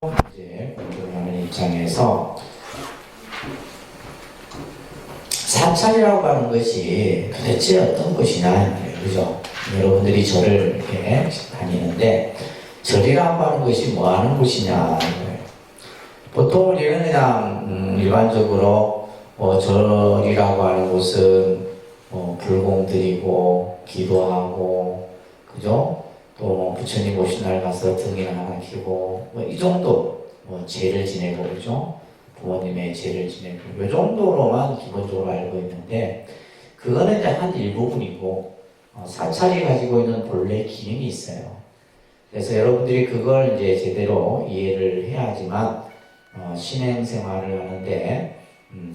이제 공부하는 입장에서 사찰이라고 하는 것이 도대체 어떤 것이냐, 그죠? 여러분들이 절을 이렇게 다니는데 절이라고 하는 것이 뭐 하는 곳이냐. 보통 우리는 그냥 일반적으로 절이라고 하는 곳은 불공 드리고 기도하고, 그죠? 또 부처님 오신 날 가서 등이나 하나 키고 이 정도 제를 지내고, 그죠? 부모님의 제를 지내고 이 정도로만 기본적으로 알고 있는데, 그거는 이제 한 일부분이고 사찰이 가지고 있는 본래 기능이 있어요. 그래서 여러분들이 그걸 이제 제대로 이해를 해야지만 신행생활을 하는데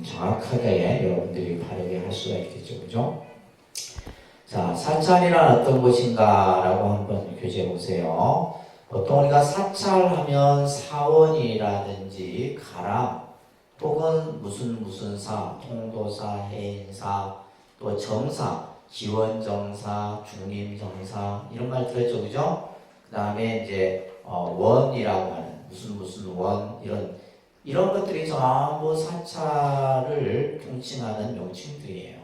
정확하게 여러분들이 바르게 할 수가 있겠죠, 그죠? 자, 사찰이란 어떤 것인가 라고 한번 교재해 보세요. 보통 우리가 사찰하면 사원이라든지 가람, 혹은 무슨 사, 통도사, 해인사, 또 정사, 지원정사, 중림정사, 이런 말 들었죠, 그죠? 그 다음에 이제 원이라고 하는 무슨 원, 이런 것들이 전부 사찰을 통칭하는 명칭들이에요.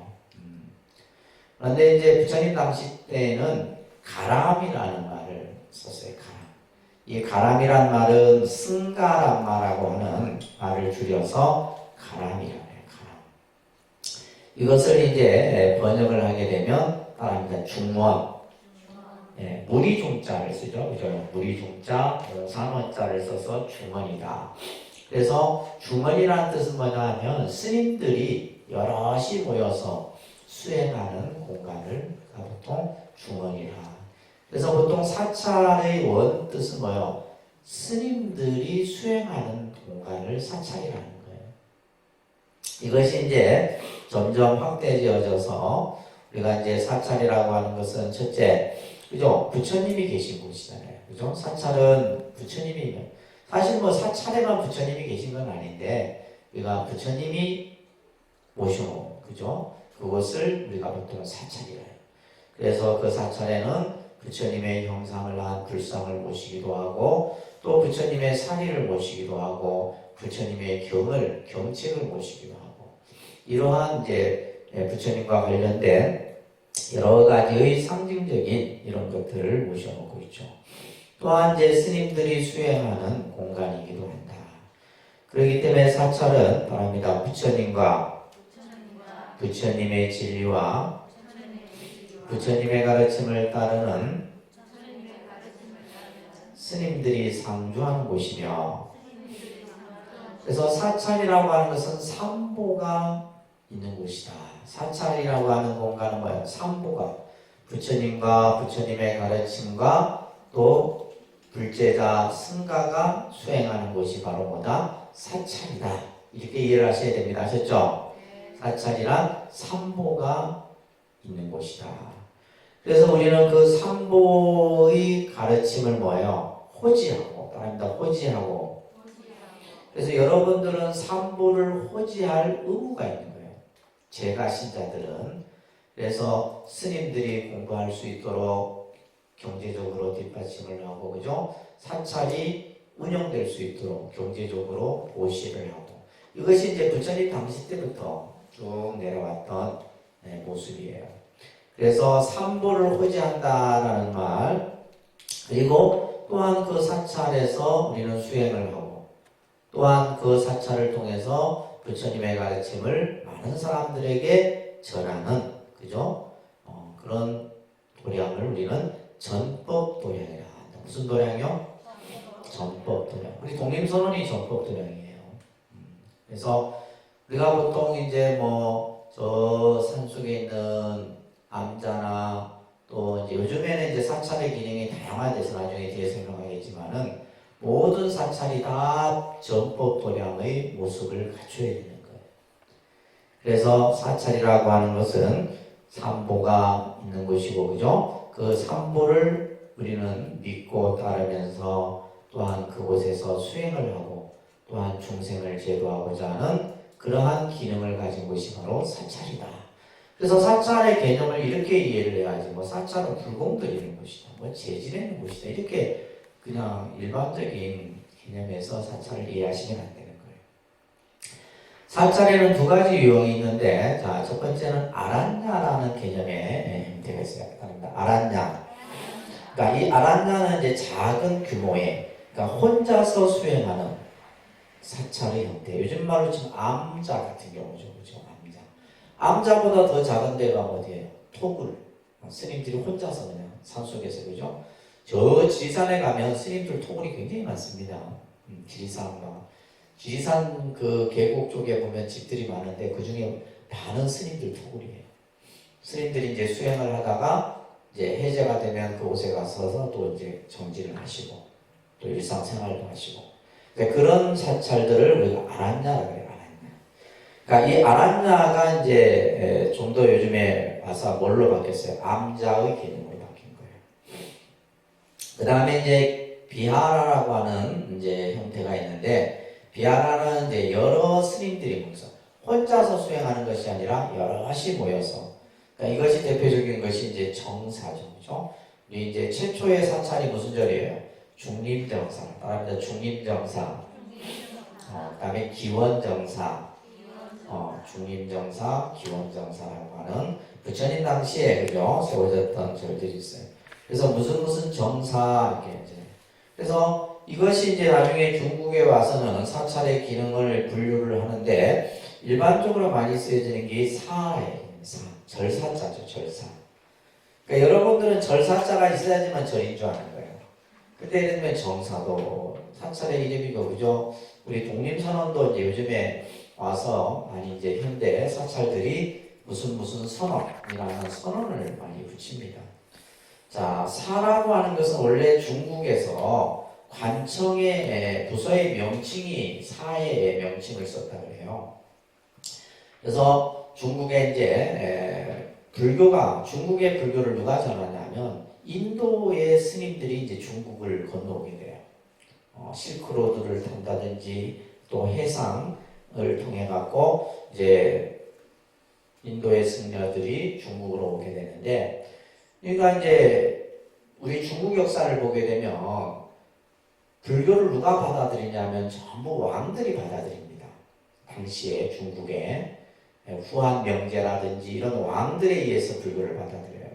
그런데 이제 부처님 당시 때는 가람이라는 말을 썼어요. 가람. 이 가람이란 말은 승가란 말하고 하는 말을 줄여서 가람이라고 해요. 가람. 이것을 이제 번역을 하게 되면 따라합니다. 중원. 예, 무리중자를 쓰죠. 그죠? 무리중자, 산원자를 써서 중원이다. 그래서 중원이라는 뜻은 뭐냐 하면 스님들이 여럿이 모여서 수행하는 공간을 보통 중원이라. 그래서 보통 사찰의 원 뜻은 뭐예요? 스님들이 수행하는 공간을 사찰이라는 거예요. 이것이 이제 점점 확대되어져서 우리가 이제 사찰이라고 하는 것은 첫째, 그죠? 부처님이 계신 곳이잖아요. 그죠? 사찰은 부처님이면 사실 사찰에만 부처님이 계신 건 아닌데 우리가 부처님이 모셔놓은, 그죠? 그것을 우리가 보통 사찰이라 해요. 그래서 그 사찰에는 부처님의 형상을 한 불상을 모시기도 하고, 또 부처님의 사리를 모시기도 하고, 부처님의 경책을 모시기도 하고, 이러한 이제 부처님과 관련된 여러 가지의 상징적인 이런 것들을 모셔놓고 있죠. 또한 이제 스님들이 수행하는 공간이기도 한다. 그렇기 때문에 사찰은 바랍니다. 부처님의 진리와 부처님의 가르침을 따르는 스님들이 상주하는 곳이며, 그래서 사찰이라고 하는 것은 삼보가 있는 곳이다. 사찰이라고 하는 공간은 뭐예요? 삼보가 부처님과 부처님의 가르침과 또 불제자 승가가 수행하는 곳이 바로 뭐다? 사찰이다. 이렇게 이해를 하셔야 됩니다. 아셨죠? 사찰이란 삼보가 있는 곳이다. 그래서 우리는 그 삼보의 가르침을 뭐예요? 호지하고, 따라합니다. 호지하고. 그래서 여러분들은 삼보를 호지할 의무가 있는 거예요. 제가 신자들은. 그래서 스님들이 공부할 수 있도록 경제적으로 뒷받침을 하고, 그죠? 사찰이 운영될 수 있도록 경제적으로 보시를 하고. 이것이 이제 부처님 당시 때부터 쭉 내려왔던 모습이에요. 그래서 삼보를 호지한다라는 말, 그리고 또한 그 사찰에서 우리는 수행을 하고, 또한 그 사찰을 통해서 부처님의 가르침을 많은 사람들에게 전하는, 그죠? 그런 도량을 우리는 전법 도량이라 한다. 무슨 도량이요? 전법 도량. 우리 독림선언이 전법 도량이에요. 그래서 우리가 보통 이제 저 산속에 있는 암자나 또 이제 요즘에는 이제 사찰의 기능이 다양화돼서 나중에 뒤에 설명하겠지만은 모든 사찰이 다 전법 도량의 모습을 갖춰야 되는 거예요. 그래서 사찰이라고 하는 것은 삼보가 있는 곳이고, 그죠? 그 삼보를 우리는 믿고 따르면서 또한 그곳에서 수행을 하고 또한 중생을 제도하고자 하는 그러한 기능을 가진 곳이 바로 사찰이다. 그래서 사찰의 개념을 이렇게 이해를 해야지, 사찰은 불공 드리는 곳이다, 제 지내는 곳이다, 이렇게 그냥 일반적인 개념에서 사찰을 이해하시면 안 되는 거예요. 사찰에는 두 가지 유형이 있는데, 자, 첫 번째는 아란냐라는 개념의 형태가 있어요. 아란냐. 그러니까 이 아란냐는 이제 작은 규모의, 그러니까 혼자서 수행하는 사찰의 형태. 요즘 말로 지금 암자 같은 경우죠. 그죠? 암자. 암자보다 더 작은 데가 어디예요? 토굴. 스님들이 혼자서 그냥 산속에서, 그죠? 저 지리산에 가면 스님들 토굴이 굉장히 많습니다. 지리산 그 계곡 쪽에 보면 집들이 많은데 그 중에 많은 스님들 토굴이에요. 스님들이 이제 수행을 하다가 이제 해제가 되면 그곳에 가서 또 이제 정진을 하시고 또 일상생활도 하시고, 그러니까 그런 사찰들을 우리가 아란냐라고 해요. 아란냐. 그러니까 이 아란냐가 이제 좀 더 요즘에 와서 뭘로 바뀌었어요? 암자의 개념으로 바뀐 거예요. 그 다음에 이제 비하라라고 하는 이제 형태가 있는데, 비하라는 이제 여러 스님들이 모여서 혼자서 수행하는 것이 아니라 여럿이 모여서, 그러니까 이것이 대표적인 것이 이제 정사죠, 그죠? 이제 최초의 사찰이 무슨 절이에요? 중림정사. 따라합니다. 중림정사. 그다음에 기원정사. 중림정사, 기원정사라고 하는 부처님 당시에 그죠? 세워졌던 절들이 있어요. 그래서 무슨 정사 이렇게 이제. 그래서 이것이 이제 나중에 중국에 와서는 사찰의 기능을 분류를 하는데, 일반적으로 많이 쓰여지는 게 사예요. 절사자죠, 절사. 그러니까 여러분들은 절사자가 있어야지만 절인 줄 아는 거예요. 근데 예를 들면 정사도 사찰의 이름이고, 그죠? 우리 독립선언도 이제 요즘에 와서 많이 이제 현대 사찰들이 무슨 선언이라는 선언을 많이 붙입니다. 자, 사라고 하는 것은 원래 중국에서 관청의 부서의 명칭이 사의 명칭을 썼다고 해요. 그래서 중국에 이제 중국의 불교를 누가 전하냐면 인도의 스님들이 이제 중국을 건너오게 돼요. 실크로드를 탄다든지 또 해상을 통해 갖고 이제 인도의 승려들이 중국으로 오게 되는데, 그러니까 이제 우리 중국 역사를 보게 되면 불교를 누가 받아들이냐면 전부 왕들이 받아들입니다. 당시에 중국에 후한 명제라든지 이런 왕들에 의해서 불교를 받아들여요.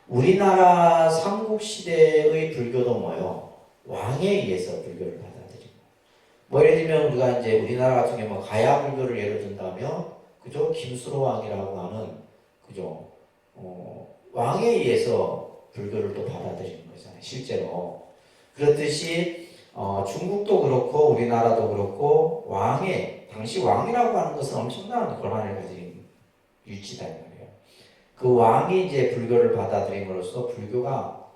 우리나라 삼국시대의 불교도 뭐요? 왕에 의해서 불교를 받아들이고. 뭐 예를 들면 우리가 이제 우리나라 같은 경우 가야 불교를 예로 든다면, 그죠? 김수로 왕이라고 하는, 그죠? 왕에 의해서 불교를 또 받아들이는 거잖아요, 실제로. 그렇듯이 중국도 그렇고 우리나라도 그렇고 당시 왕이라고 하는 것은 엄청난 권한을 가진 위치다 말이에요. 그 왕이 이제 불교를 받아들임으로써 불교가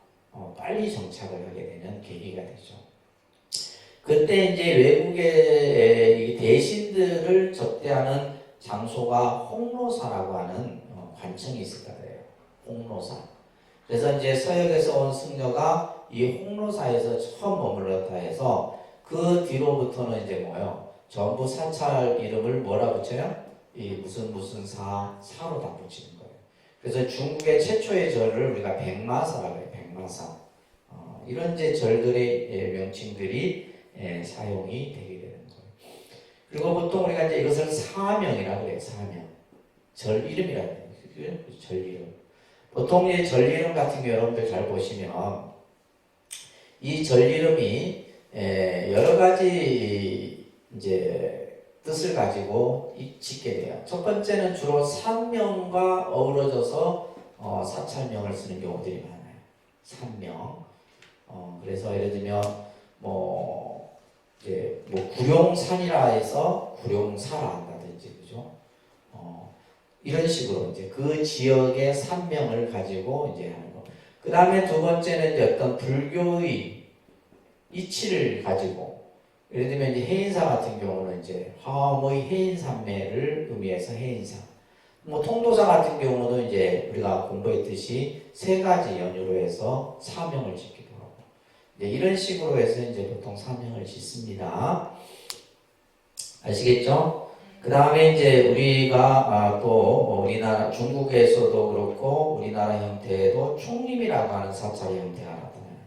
빨리 정착을 하게 되는 계기가 되죠. 그때 이제 외국의 대신들을 접대하는 장소가 홍로사라고 하는 관청이 있었다 그래요. 홍로사. 그래서 이제 서역에서 온 승려가 이 홍로사에서 처음 머물렀다 해서 그 뒤로부터는 이제 뭐요? 전부 사찰 이름을 뭐라 붙여요? 이 무슨 사로 다 붙이는 거예요. 그래서 중국의 최초의 절을 우리가 백마사라고 해요. 백마사. 이런 이제 절들의 명칭들이 사용이 되게 되는 거예요. 그리고 보통 우리가 이제 이것을 사명이라고 해요. 사명. 절 이름이라고 해요. 절 이름. 보통 이 절 이름 같은 경우 여러분들 잘 보시면 이 절 이름이 여러 가지 이제 뜻을 가지고 짓게 돼요. 첫 번째는 주로 산명과 어우러져서 사찰명을 쓰는 경우들이 많아요. 산명. 그래서 예를 들면 이제 구룡산이라 해서 구룡사라 한다든지, 그죠? 이런 식으로 이제 그 지역의 산명을 가지고 이제 하는 거. 그 다음에 두 번째는 이제 어떤 불교의 이치를 가지고, 예를 들면 이제 해인사 같은 경우는 이제 화엄의 해인산매를 의미해서 해인사. 통도사 같은 경우도 이제 우리가 공부했듯이 세 가지 연유로 해서 사명을 짓기도 하고. 이런 식으로 해서 이제 보통 사명을 짓습니다. 아시겠죠? 그 다음에 이제 우리가 또 우리나라 중국에서도 그렇고 우리나라 형태에도 총림이라고 하는 사찰의 형태가 나타나요.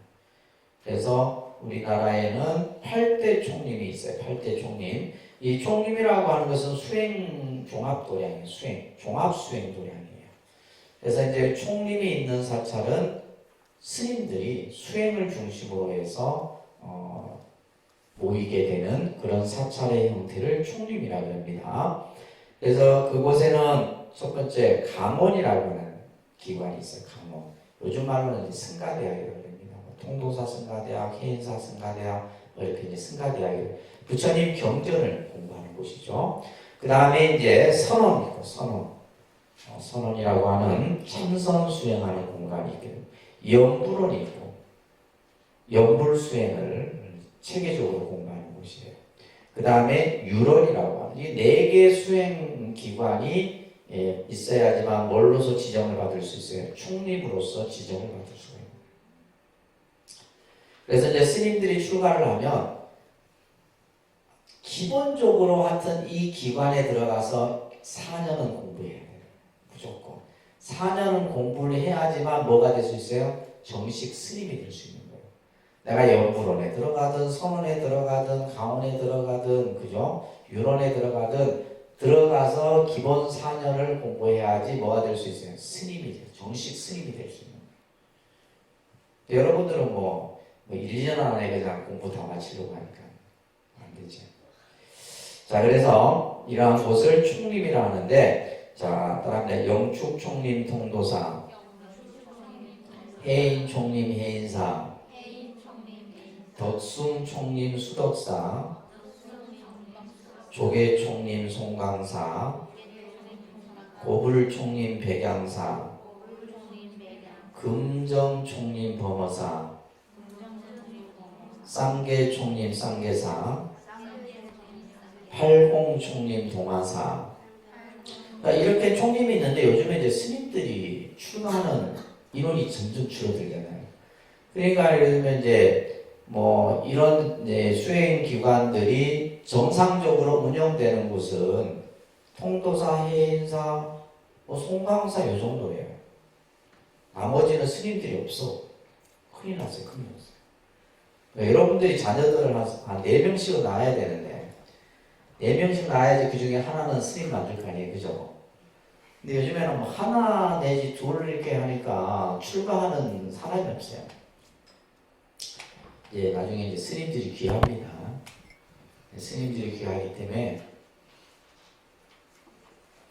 그래서 우리나라에는 8대 총림이 있어요. 8대 총림. 이 총림이라고 하는 것은 수행 종합도량이에요. 종합수행도량이에요. 그래서 이제 총림이 있는 사찰은 스님들이 수행을 중심으로 해서 모이게 되는 그런 사찰의 형태를 총림이라고 합니다. 그래서 그곳에는 첫 번째 강원이라고 하는 기관이 있어요. 강원. 요즘 말로는 승가대학이라고 합니다. 통도사 승가대학, 해인사 승가대학 이렇게 이제 승가대학이 부처님 경전을 공부하는 곳이죠. 그 다음에 이제 선원이 있고 선원이라고 하는 참선 수행하는 공간이 있거든요. 연불원이 있고 연불 수행을 체계적으로 공부하는 곳이에요. 그 다음에 유론이라고 하는 이 4개 수행 기관이 있어야지만 뭘로서 지정을 받을 수 있어요? 총립으로서 지정을 받을 수가 있어요. 그래서 이제 스님들이 출가를 하면 기본적으로 하여튼 이 기관에 들어가서 4년은 공부해야 돼요. 무조건. 4년은 공부를 해야지만 뭐가 될 수 있어요? 정식 스님이 될 수 있는 거예요. 내가 연불원에 들어가든 선원에 들어가든 강원에 들어가든 그죠? 유론에 들어가서 기본 4년을 공부해야지 뭐가 될 수 있어요? 스님이 돼요. 정식 스님이 될 수 있는 거예요. 여러분들은 뭐 1년 안에 그냥 공부 다 마치려고 하니까 안 되죠. 자, 그래서 이러한 곳을 총림이라 하는데, 자, 따라합니다. 영축 총림 통도사, 해인 총림 해인사, 덕숭 총림 수덕사, 조계 총림 송강사, 고불 총림 백양사, 금정 총림 범어사, 쌍계 총림 쌍계사, 팔공 총림 동화사. 그러니까 이렇게 총림이 있는데 요즘에 이제 스님들이 출가하는 인원이 점점 줄어들잖아요. 그러니까 예를 들면 이제 뭐 이런 이제 수행 기관들이 정상적으로 운영되는 곳은 통도사, 해인사, 뭐 송강사 요 정도예요. 나머지는 스님들이 없어. 큰일 났어요. 큰일 났어요. 그러니까 여러분들이 자녀들을 한 4명씩은 낳아야 되는데 4명씩 낳아야지 그 중에 하나는 스님 만들 거 아니에요. 그죠? 근데 요즘에는 뭐 하나 내지 둘 이렇게 하니까 출가하는 사람이 없어요. 이제 나중에 이제 스님들이 귀합니다. 스님들이 귀하기 때문에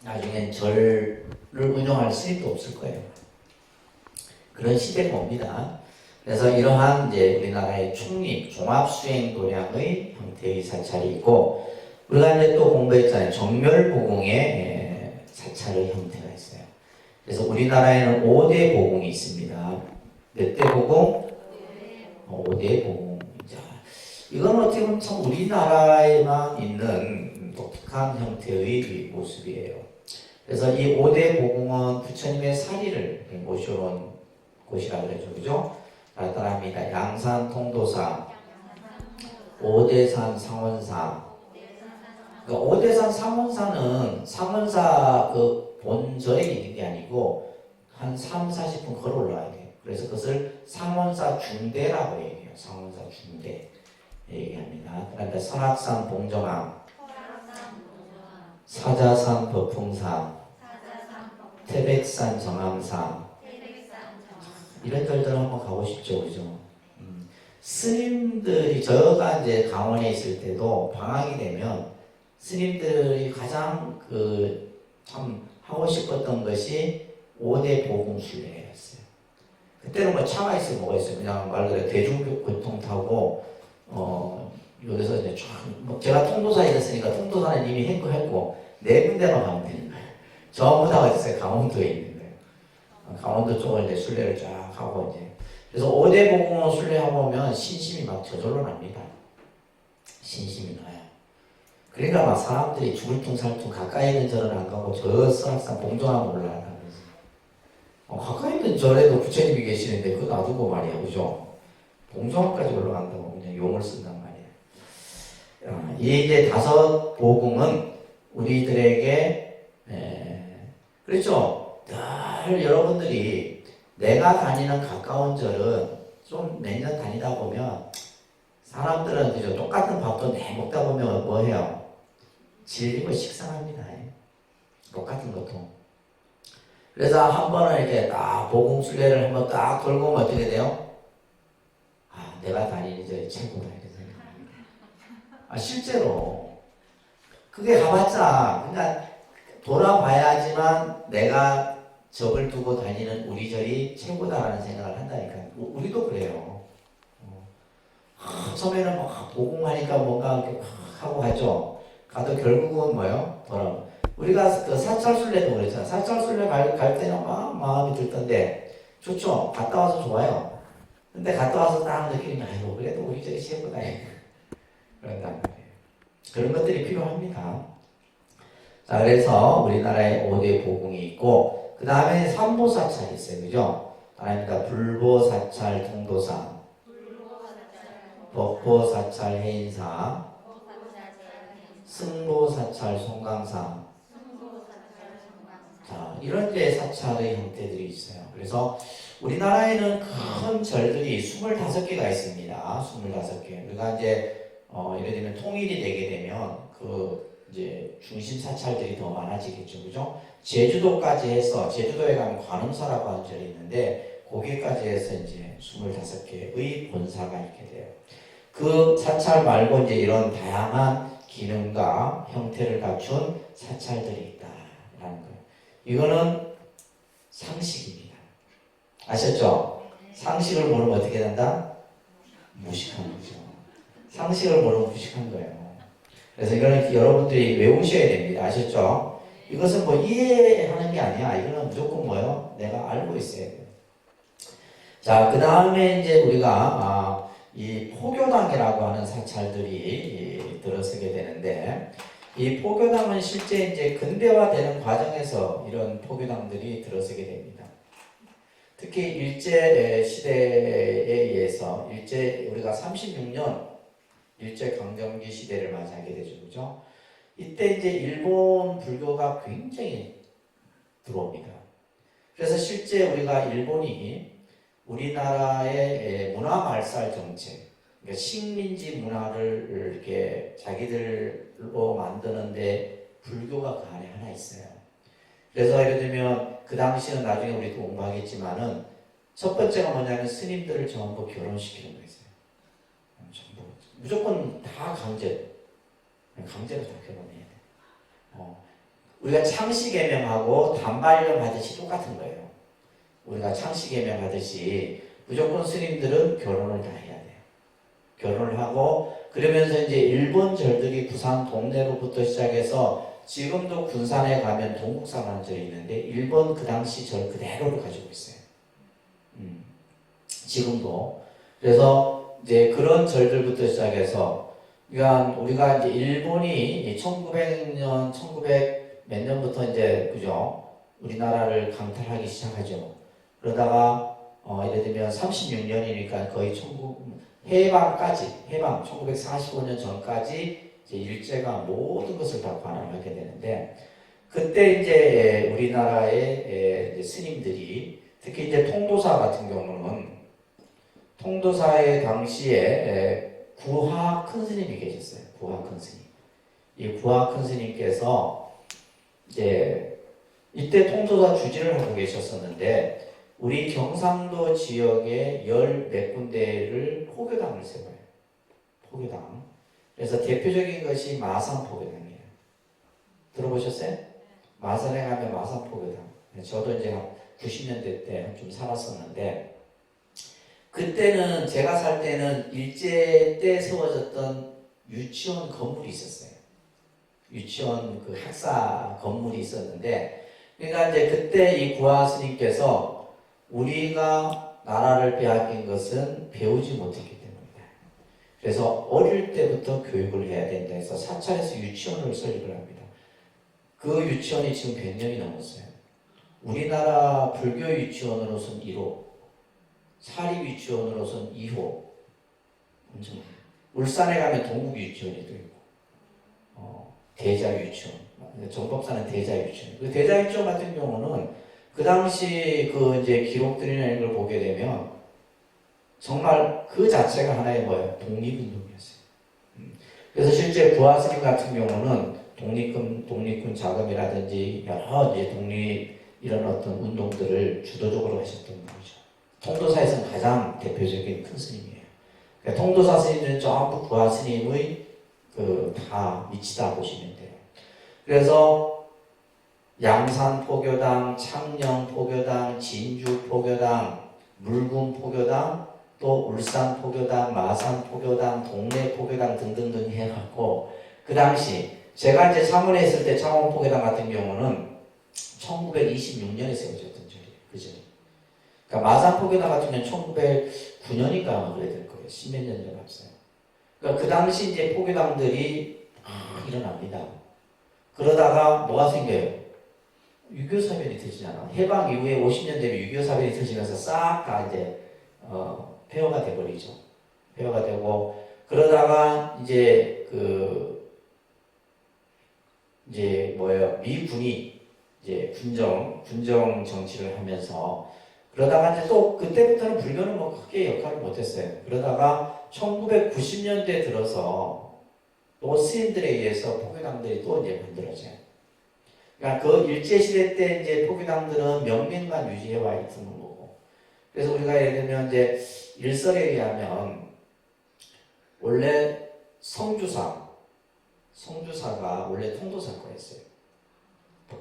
나중엔 절을 운영할 스님도 없을 거예요. 그런 시대가 옵니다. 그래서 이러한 이제 우리나라의 총림, 종합수행도량의 형태의 사찰이 있고, 우리가 이제 또 공부했잖아요. 정멸보궁의 사찰의 형태가 있어요. 그래서 우리나라에는 5대 보궁이 있습니다. 몇 대 보궁? 5대 보궁. 이건 어떻게 보면 참 우리나라에만 있는 독특한 형태의 모습이에요. 그래서 이 5대 보궁은 부처님의 사리를 모셔온 곳이라고 그러죠. 그죠? 따라합니다. 양산 통도사, 오대산 상원사. 그러니까 오대산 상원사는 상원사 그 본저에 있는 게 아니고 한 3, 40분 걸어 올라가야 돼요. 그래서 그것을 상원사 중대라고 얘기해요. 상원사 중대 얘기합니다. 그러니까 설악산 봉정암, 사자산 법풍사, 태백산 정암사, 이런 절들 한번 가고 싶죠, 그죠? 스님들이 저가 이제 강원에 있을 때도 방학이 되면 스님들이 가장 참 하고 싶었던 것이 5대 보궁 순례였어요. 그때는 뭐 차가 있어요, 뭐가 있어요? 그냥 말 그대로 대중교통 타고 여기서 이제 뭐 제가 통도사에 있었으니까 통도사는 이미 했고 4군데만 가면 되는 거예요. 전부 다 어딨어요? 강원도에 있는 거예요. 강원도 쪽을 이제 순례를 쫙 하고 이제 그래서 5대 보궁을 순례하고 오면 신심이 막 저절로 납니다. 신심이 나요. 그러니까 막 사람들이 죽을 둥살둥 가까이 있는 절은 안 가고 저 설악산 봉정암 올라가는 거지. 가까이 있는 절에도 부처님이 계시는데 그거 놔두고 말이야, 그죠? 봉정암까지 올라간다고 그냥 용을 쓴단 말이야. 이 이제 5 보궁은 우리들에게 그렇죠. 늘 여러분들이 내가 다니는 가까운 절은 좀 몇 년 다니다 보면 사람들은 그죠? 똑같은 밥도 내 먹다 보면 뭐 해요? 질리고 식상합니다. 똑같은 것도. 그래서 한 번은 이렇게 딱 복음순례를 한번 딱 돌고 오면 어떻게 돼요? 아, 내가 다니는 절이 최고다 이런 생각합니다. 아, 실제로 그게 가봤자 그러니까 돌아봐야지만 내가 적을 두고 다니는 우리 절이 최고다라는 생각을 한다니까. 우리도 그래요. 처음에는 막 복음하니까 뭔가 이렇게 하고 가죠. 가도 결국은 뭐예요? 돌아. 우리가 그 사찰순례도 그랬잖아. 사찰순례 갈 때는 막 마음이 들던데 좋죠. 갔다 와서 좋아요. 근데 갔다 와서 딱 느끼면 아이고 그래도 우리 절이 최고다. 그런단 말이에요. 그런 것들이 필요합니다. 자, 그래서 우리나라에 5대 복음이 있고 그 다음에 삼보사찰이 있어요. 그죠? 아닙니다. 불보사찰 통도사, 법보사찰 해인사, 승보사찰 송강사. 자, 이런 데 사찰의 형태들이 있어요. 그래서 우리나라에는 큰 절들이 25개가 있습니다. 25개. 우리가 이제 예를 들면 통일이 되게 되면 그 이제 중심 사찰들이 더 많아지겠죠. 그죠? 제주도까지 해서 제주도에 가면 관음사라고 하는 절이 있는데 거기까지 해서 이제 25개의 본사가 있게 돼요. 그 사찰 말고 이제 이런 다양한 기능과 형태를 갖춘 사찰들이 있다라는 거예요. 이거는 상식입니다. 아셨죠? 상식을 모르면 어떻게 된다? 무식한 거죠. 상식을 모르면 무식한 거예요. 그래서 이거는 여러분들이 외우셔야 됩니다. 아셨죠? 이것은 뭐 이해하는 게 아니야. 이거는 무조건 뭐예요? 내가 알고 있어야 돼요. 자, 그 다음에 이제 우리가 이 포교당이라고 하는 사찰들이 들어서게 되는데 이 포교당은 실제 이제 근대화되는 과정에서 이런 포교당들이 들어서게 됩니다. 특히 일제 시대에 의해서 우리가 36년 일제 강점기 시대를 맞이하게 되죠. 그죠? 이때 이제 일본 불교가 굉장히 들어옵니다. 그래서 실제 우리가 일본이 우리나라의 문화 말살 정책, 그러니까 식민지 문화를 이렇게 자기들로 만드는데 불교가 그 안에 하나 있어요. 그래서 예를 들면 그 당시는 나중에 우리도 공부하겠지만은 첫 번째가 뭐냐면 스님들을 전부 결혼시키는 거였어요. 전부 무조건 다 강제로 다 결혼해야 돼. 우리가 창씨개명하고 단발령 하듯이 똑같은 거예요. 우리가 창씨개명 하듯이 무조건 스님들은 결혼을 다 해야 돼요. 결혼을 하고 그러면서 이제 일본 절들이 부산 동네로부터 시작해서 지금도 군산에 가면 동국사라는 절이 있는데 일본 그 당시 절 그대로를 가지고 있어요. 지금도. 그래서 이제 그런 절들부터 시작해서 우리가 이제 일본이 1900년, 1900 몇 년부터 이제 그죠? 우리나라를 강탈하기 시작하죠. 그러다가 예를 들면 36년이니까 거의 해방 1945년 전까지 이제 일제가 모든 것을 다 관할하게 되는데 그때 이제 우리나라의 이제 스님들이 특히 이제 통도사 같은 경우는 통도사의 당시에 구하 큰 스님이 계셨어요. 구하 큰 스님. 이 구하 큰 스님께서 이제 이때 통도사 주지를 하고 계셨었는데 우리 경상도 지역에 열 몇 군데를 포교당을 세워요. 포교당. 그래서 대표적인 것이 마산 포교당이에요. 들어보셨어요? 마산에 가면 마산 포교당. 저도 이제 90년대 때 좀 살았었는데 그때는 제가 살 때는 일제 때 세워졌던 유치원 건물이 있었어요. 유치원 그 학사 건물이 있었는데 그러니까 이제 그때 이 구하 스님께서 우리가 나라를 빼앗긴 것은 배우지 못했기 때문이다. 그래서 어릴 때부터 교육을 해야 된다 해서 사찰에서 유치원을 설립을 합니다. 그 유치원이 지금 100년이 넘었어요. 우리나라 불교 유치원으로서는 1호, 사립 유치원으로서는 2호. 엄청 울산에 가면 동국 유치원이 또 있고, 대자 유치원. 정법사는 대자 유치원. 그 대자 유치원 같은 경우는 그 당시 그 이제 기록들이나 이런 걸 보게 되면 정말 그 자체가 하나의 뭐예요? 독립운동이었어요. 그래서 실제 부하 스님 같은 경우는 독립군 자금이라든지 여러 이제 독립 이런 어떤 운동들을 주도적으로 하셨던 분이죠. 통도사에서는 가장 대표적인 큰 스님이에요. 그러니까 통도사 스님들은 전부 부하 스님의 다 미치다 보시면 돼요. 그래서 양산 포교당, 창녕 포교당, 진주 포교당, 물군 포교당, 또 울산 포교당, 마산 포교당, 동래 포교당 등등등 해갖고 그 당시 제가 이제 창원에 있을 때 창원 포교당 같은 경우는 1926년에 세워졌던 절이에요. 그죠? 그러니까 마산 포교당 같은 경우는 1909년인가 그래야 될 거예요. 10몇 년 전에 왔어요. 그러니까 그 당시 이제 포교당들이 일어납니다. 그러다가 뭐가 생겨요? 6.25 사변이 터지잖아. 해방 이후에 50년 되면 6.25 사변이 터지면서 싹 다 이제 폐허가 돼버리죠. 폐허가 되고 그러다가 이제 미군이 이제 군정 정치를 하면서 그러다가 이제 또 그때부터는 불교는 뭐 크게 역할을 못했어요. 그러다가 1990년대 들어서 또 스님들에 의해서 포교당들이 또 이제 만들어져요. 그러니까 그 일제시대 때 이제 포교당들은 명맥만 유지해와 있는 거고. 그래서 우리가 예를 들면 이제 일설에 의하면 원래 성주사가 원래 통도사과였어요.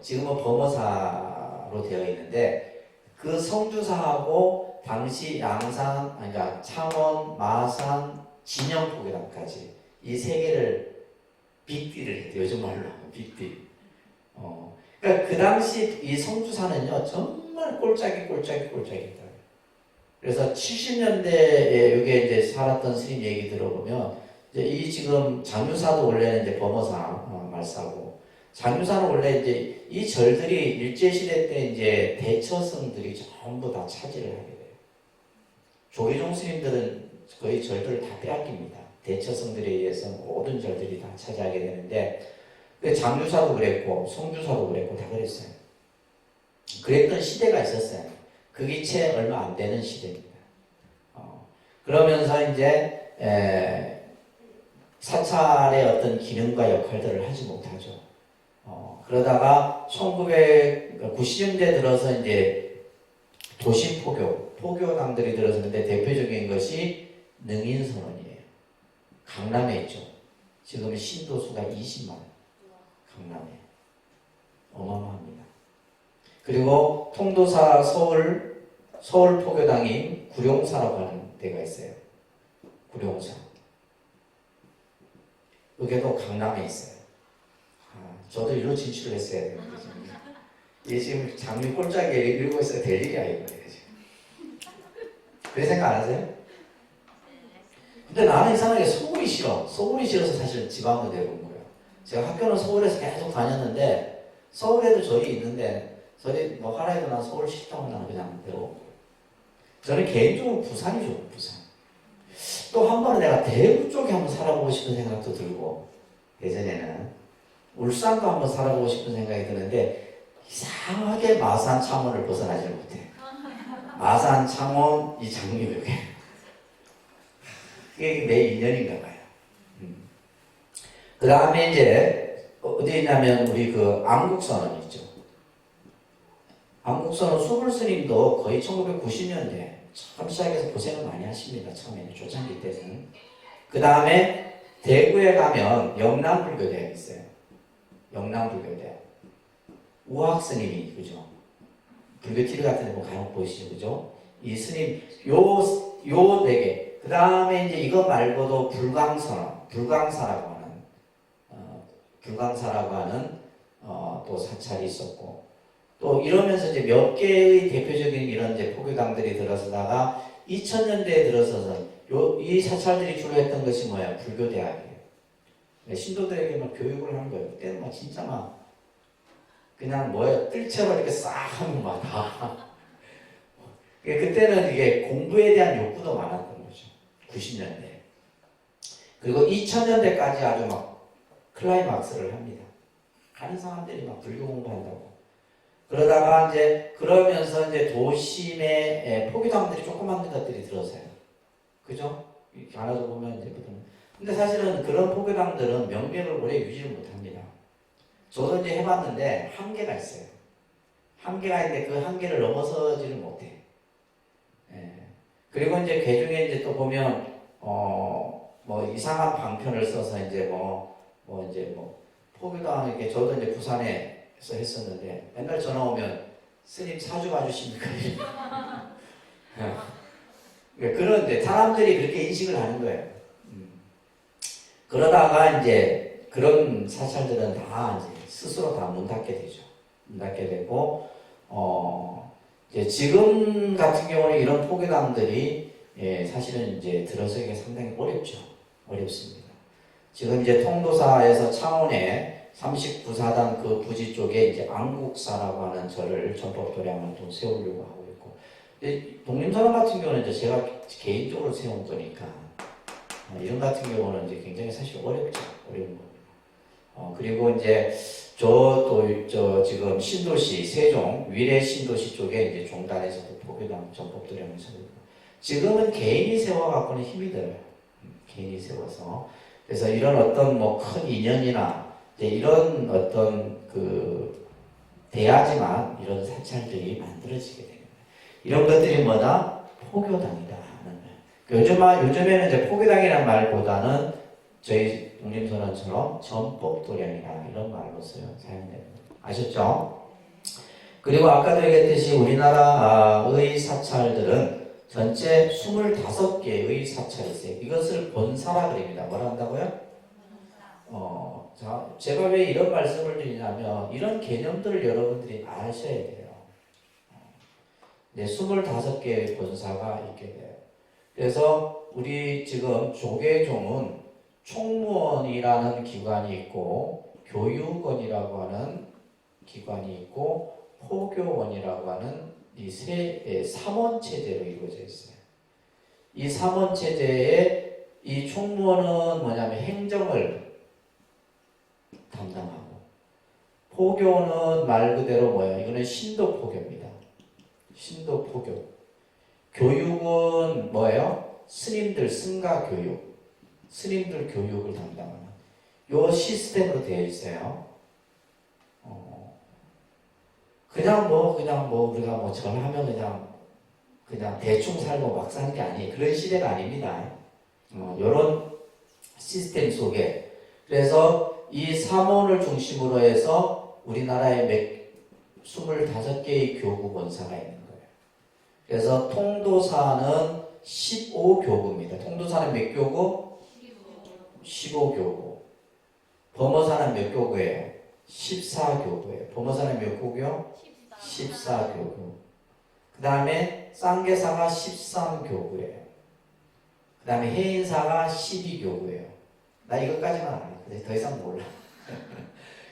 지금은 범어사로 되어 있는데 그 성주사하고 당시 양산, 그러니까 창원, 마산, 진영 포교당까지 이 세 개를 빅딜을 했대요. 요즘 말로 하면 빅딜. 그러니까 그 당시 이 성주사는요 정말 꼴짝이다. 그래서 70년대에 이게 이제 살았던 스님 얘기 들어보면 이제 이 지금 장유사도 원래는 이제 범어사 말사고 장유사는 원래 이제 이 절들이 일제시대 때 이제 대처성들이 전부 다 차지를 하게 돼요. 조계종 스님들은 거의 절들을 다 빼앗깁니다. 대처성들에 의해서 모든 절들이 다 차지하게 되는데 장유사도 그랬고 성주사도 그랬고 다 그랬어요. 그랬던 시대가 있었어요. 그게 채 얼마 안 되는 시대입니다. 그러면서 이제 사찰의 어떤 기능과 역할들을 하지 못하죠. 그러다가 1990년대 들어서 이제 포교당들이 들어섰는데 대표적인 것이 능인선원이에요. 강남에 있죠. 지금 신도수가 20만. 강남에. 어마어마합니다. 그리고 통도사 서울 포교당인 구룡사라고 하는 데가 있어요. 구룡사. 여기도 강남에 있어요. 저도 일로 진출을 했어야 되는데 이게 지금 장미 꼴짝에 읽고 있어야 될 일이 아니거든요. 그래 생각 안 하세요? 근데 나는 이상하게 서울이 싫어. 서울이 싫어서 사실 지방으로 내려온 거예요. 제가 학교는 서울에서 계속 다녔는데 서울에도 절이 있는데 절이 뭐 하라 해도 난 서울 싫다고 나는 그냥 내려온 거예요. 저는 개인적으로 부산이 좋고 부산. 또 한 번은 내가 대구 쪽에 한번 살아보고 싶은 생각도 들고 예전에는 울산도 한번 살아보고 싶은 생각이 드는데 이상하게 마산 창원을 벗어나지 못해. 마산 창원 이 장미역에 그게 내 인연인가 봐요. 그 다음에 이제 어디 있냐면 우리 안국선언 있죠. 안국선언 수불스님도 거의 1990년대 처음 시작해서 고생을 많이 하십니다. 처음에는 초창기 때는. 그 다음에 대구에 가면 영남불교대학이 있어요. 영남불교대학. 우학 스님이 그죠? 불교 TV 같은 데 보면 간혹 보이시죠, 그죠? 이 스님 요 네 개. 그 다음에 이제 이거 말고도 불광사라고 하는 또 사찰이 있었고 또 이러면서 이제 몇 개의 대표적인 이런 이제 포교당들이 들어서다가 2000년대에 들어서서 이 사찰들이 주로 했던 것이 뭐야? 불교대학이에요. 신도들에게 막 교육을 하는 거예요. 그때는 막 진짜 막 그냥 뜰채로 이렇게 싹 하면 막 다. 그때는 이게 공부에 대한 욕구도 많았던 거죠. 90년대. 그리고 2000년대까지 아주 막 클라이막스를 합니다. 가는 사람들이 막 불교 공부한다고. 그러다가 그러면서 이제 도심에 포교당들이 조그만 것들이 들어서요. 그죠? 이렇게 나눠서 보면 이제 보통. 근데 사실은 그런 포교당들은 명맥을 오래 유지를 못합니다. 저도 이제 해봤는데 한계가 있어요. 한계가 있는데 그 한계를 넘어서지를 못해. 예. 그리고 이제 그 중에 이제 또 보면 뭐 이상한 방편을 써서 이제 뭐 포교당 이렇게 저도 이제 부산에서 했었는데 맨날 전화 오면 스님 사주 봐주십니까? 그런데 사람들이 그렇게 인식을 하는 거예요. 그러다가 이제 그런 사찰들은 다 이제 스스로 다 문 닫게 되죠. 문 닫게 되고 이제 지금 같은 경우는 이런 포교당들이 사실은 이제 들어서기가 상당히 어렵습니다. 지금 이제 통도사에서 창원에 39사단 그 부지 쪽에 이제 안국사라고 하는 절을 전법도량을 또 세우려고 하고 있고, 독림선언 같은 경우는 이제 제가 개인적으로 세운 거니까 이런 같은 경우는 이제 굉장히 사실 어려운 겁니다. 그리고 이제 저 지금 신도시 세종 위례 신도시 쪽에 이제 종단에서도 포교당 전법도량을 세우고, 지금은 개인이 세워갖고는 힘이 들어요. 개인이 세워서. 그래서 이런 어떤 뭐 큰 인연이나 이런 어떤 그 돼야지만 이런 사찰들이 만들어지게 됩니다. 이런 것들이 뭐다? 포교당이다 하는 거예요. 요즘에는 이제 포교당이라는 말보다는 저희 독림선언처럼 전법도량이다 이런 말로 사용됩니다. 아셨죠? 그리고 아까도 얘기했듯이 우리나라의 사찰들은 전체 25개의 사찰이 있어요. 이것을 본사라 그럽니다. 뭐라 한다고요? 자, 제가 왜 이런 말씀을 드리냐면 이런 개념들을 여러분들이 아셔야 돼요. 네, 25개의 본사가 있게 돼요. 그래서 우리 지금 조계종은 총무원이라는 기관이 있고 교육원이라고 하는 기관이 있고 포교원이라고 하는 이 삼원 체제로 이루어져 있어요. 이 삼원 체제에 이 총무원은 뭐냐면 행정을 담당하고, 포교는 말 그대로 뭐예요? 이거는 신도포교입니다. 신도포교. 교육은 뭐예요? 스님들 승가 교육. 스님들 교육을 담당하는 요 시스템으로 되어 있어요. 그냥 우리가 뭐 절하면 그냥 대충 살고 막 사는 게 아니에요. 그런 시대가 아닙니다. 요런 시스템 속에, 그래서 이 삼원을 중심으로 해서 우리나라에 25개의 교구 본사가 있는 거예요. 그래서 통도사는 15교구입니다. 통도사는 몇 교구? 15교구. 범어사는 몇 교구예요? 14교구예요. 범어사는 몇 교구요? 14교구. 그 다음에 쌍계사가 13교구예요. 그 다음에 해인사가 12교구예요. 나 이것까지만 알아요. 더 이상 몰라.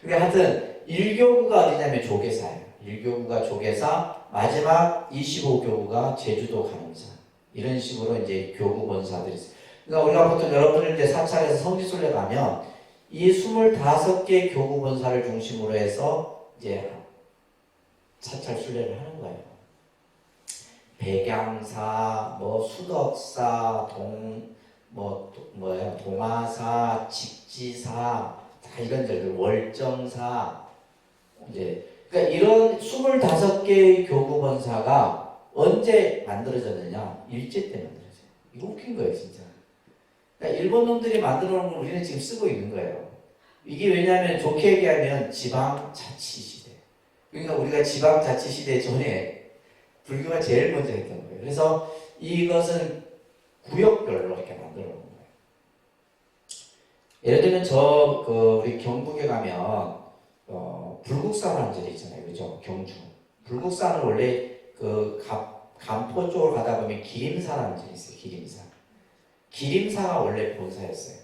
그러니까 하여튼 1교구가 어디냐면 조계사예요. 1교구가 조계사, 마지막 25교구가 제주도 간음사. 이런 식으로 이제 교구 본사들이 있어요. 그러니까 우리가 보통 여러분들 이제 사찰에서 성지순례 가면 이 25개 교구 본사를 중심으로 해서 이제 사찰 순례를 하는 거예요. 백양사, 수덕사, 동화사, 직지사, 다 이런 절들, 월정사, 그러니까 이런 25개의 교구 본사가 언제 만들어졌느냐? 일제 때 만들어져요. 이거 웃긴 거예요, 진짜. 그러니까 일본 놈들이 만들어 놓은 걸 우리는 지금 쓰고 있는 거예요. 이게 왜냐하면 좋게 얘기하면 지방자치시대. 그러니까 우리가 지방자치시대 전에 불교가 제일 먼저 했던 거예요. 그래서 이것은 구역별로 이렇게 만들어 놓은 거예요. 예를 들면 우리 경북에 가면 불국사라는 절이 있잖아요. 그죠? 경주. 불국사는 원래 간포 쪽으로 가다 보면 기림사라는 절이 있어요. 기림사. 기림사가 원래 본사였어요.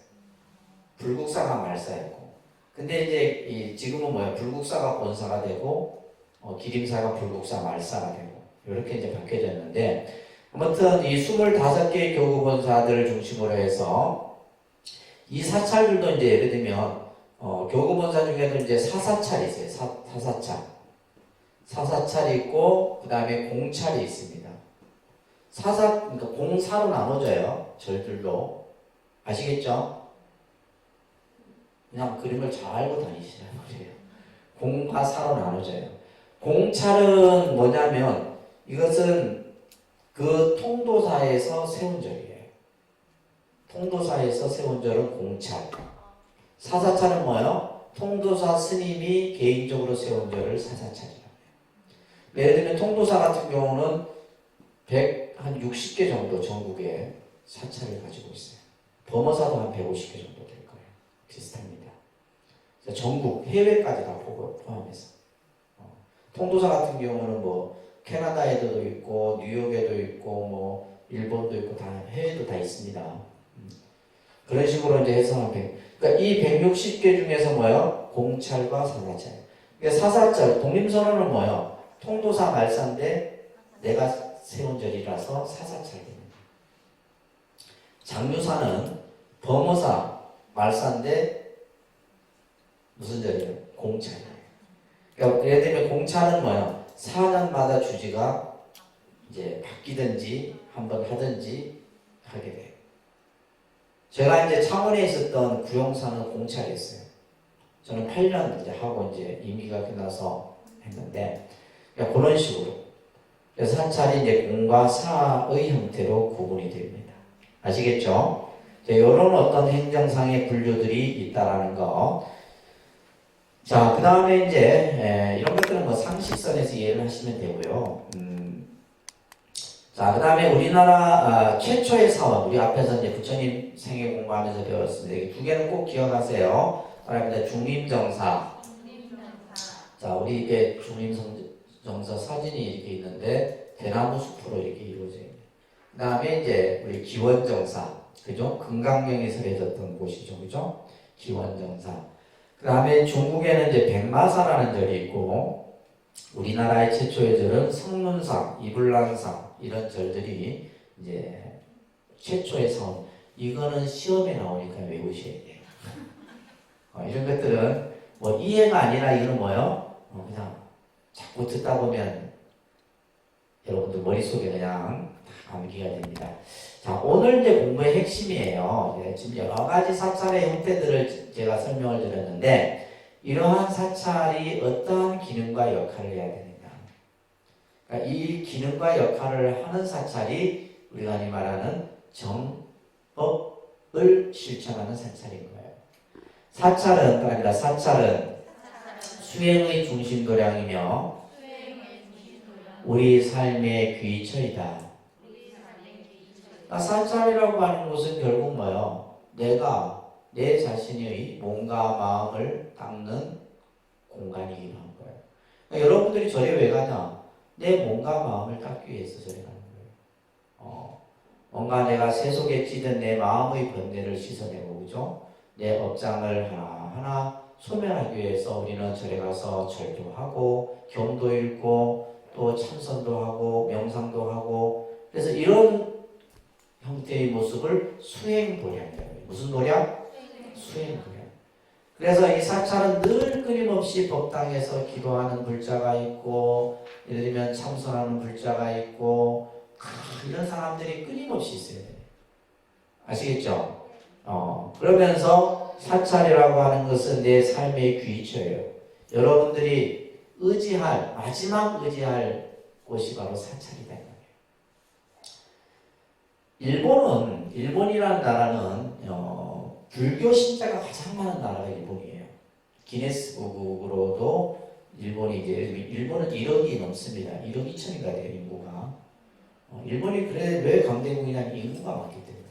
불국사가 말사였고. 근데 이제 지금은 뭐야? 불국사가 본사가 되고 기림사가 불국사 말사가 되고 이렇게 이제 바뀌어졌는데, 아무튼 이 25개의 교구 본사들을 중심으로 해서 이 사찰들도 이제 예를 들면 교구 본사 중에도 이제 사사찰이 있어요. 사사찰이 있고 그 다음에 공찰이 있습니다. 그러니까 공사로 나눠져요. 절들도. 아시겠죠? 그냥 그림을 잘 알고 다니시란 말이에요. 공과 사로 나눠져요. 공찰은 뭐냐면 이것은 그 통도사에서 세운 절이에요. 통도사에서 세운 절은 공찰. 사사찰은 뭐예요? 통도사 스님이 개인적으로 세운 절을 사사찰이라고 해요. 예를 들면 통도사 같은 경우는 한 60개 정도 전국에 사찰을 가지고 있어요. 범어사도 한 150개 정도 될 거예요. 비슷합니다. 전국, 해외까지 다 포함해서. 통도사 같은 경우는 뭐 캐나다에도 있고 뉴욕에도 있고 뭐 일본도 있고 다 해외도 다 있습니다. 그런 식으로 이제 해서 그러니까 이 160개 중에서 뭐예요? 공찰과 사사찰. 그러니까 사사찰, 독립선언은 뭐예요? 통도사 말사인데 내가 세운 절이라서 사사찰입니다. 장유사는 범어사 말사인데 무슨 절이에요? 공찰이에요. 그러니까 예를 들면 공찰은 뭐예요? 4년마다 주지가 이제 바뀌든지 한번 하든지 하게 돼요. 제가 이제 창원에 있었던 구용사는 공찰이었어요. 저는 8년 이제 하고 이제 임기가 끝나서 했는데, 그러니까 그런 식으로. 그래서 사찰이 이제 공과 사의 형태로 구분이 됩니다. 아시겠죠? 이런 어떤 행정상의 분류들이 있다라는 거. 자, 그 다음에 이제 이런 것들은 뭐 상식선에서 이해를 하시면 되고요. 자, 그 다음에 우리나라 최초의 사원, 우리 앞에서 이제 부처님 생애 공부하면서 배웠습니다. 이 두 개는 꼭 기억하세요. 바랍니다. 중림정사. 자, 우리 이게 중림정사 사진이 이렇게 있는데 대나무 숲으로 이렇게 이루어져 있네요. 그 다음에 이제 우리 기원정사, 그죠? 금강경에 설해졌던 곳이죠, 그죠? 기원정사. 그 다음에 중국에는 이제 백마사라는 절이 있고, 우리나라의 최초의 절은 성문상, 이불랑상 이런 절들이 이제 최초의 성. 이거는 시험에 나오니까 외우셔야 돼요. 이런 것들은 뭐 이해가 아니라 이거는 뭐요? 그냥 자꾸 듣다 보면 여러분들 머릿속에 그냥 다 암기가 됩니다. 자, 오늘 이제 공부의 핵심이에요. 지금 여러 가지 사찰의 형태들을 제가 설명을 드렸는데, 이러한 사찰이 어떠한 기능과 역할을 해야 되느냐. 그러니까 이 기능과 역할을 하는 사찰이 우리가 흔히 말하는 정법을 실천하는 사찰인 거예요. 사찰은 수행의 중심도량이며 우리 삶의 귀처이다. 사찰이라고 하는 것은 결국 뭐예요? 내가 내 자신의 몸과 마음을 닦는 공간이기도 한 거예요. 그러니까 여러분들이 절에 왜 가냐? 내 몸과 마음을 닦기 위해서 절에 가는 거예요. 뭔가 내가 세속에 찌든 내 마음의 번뇌를 씻어내고, 그죠? 내 업장을 하나하나 소멸하기 위해서 우리는 절에 가서 절도 하고, 경도 읽고, 또 참선도 하고, 명상도 하고, 그래서 이런 형태의 모습을 수행도량이라고 해요. 무슨 도량? 수행도량. 그래서 이 사찰은 늘 끊임없이 법당에서 기도하는 불자가 있고, 예를 들면 참선하는 불자가 있고, 이런 사람들이 끊임없이 있어야 돼요. 아시겠죠? 그러면서 사찰이라고 하는 것은 내 삶의 귀처예요. 여러분들이 마지막 의지할 곳이 바로 사찰이다. 일본이라는 나라는 불교 신자가 가장 많은 나라가 일본이에요. 기네스북으로도 일본은 1억이 넘습니다. 1억 2천인가 돼요, 인구가. 일본이 왜 강대국이냐면 인구가 많기 때문에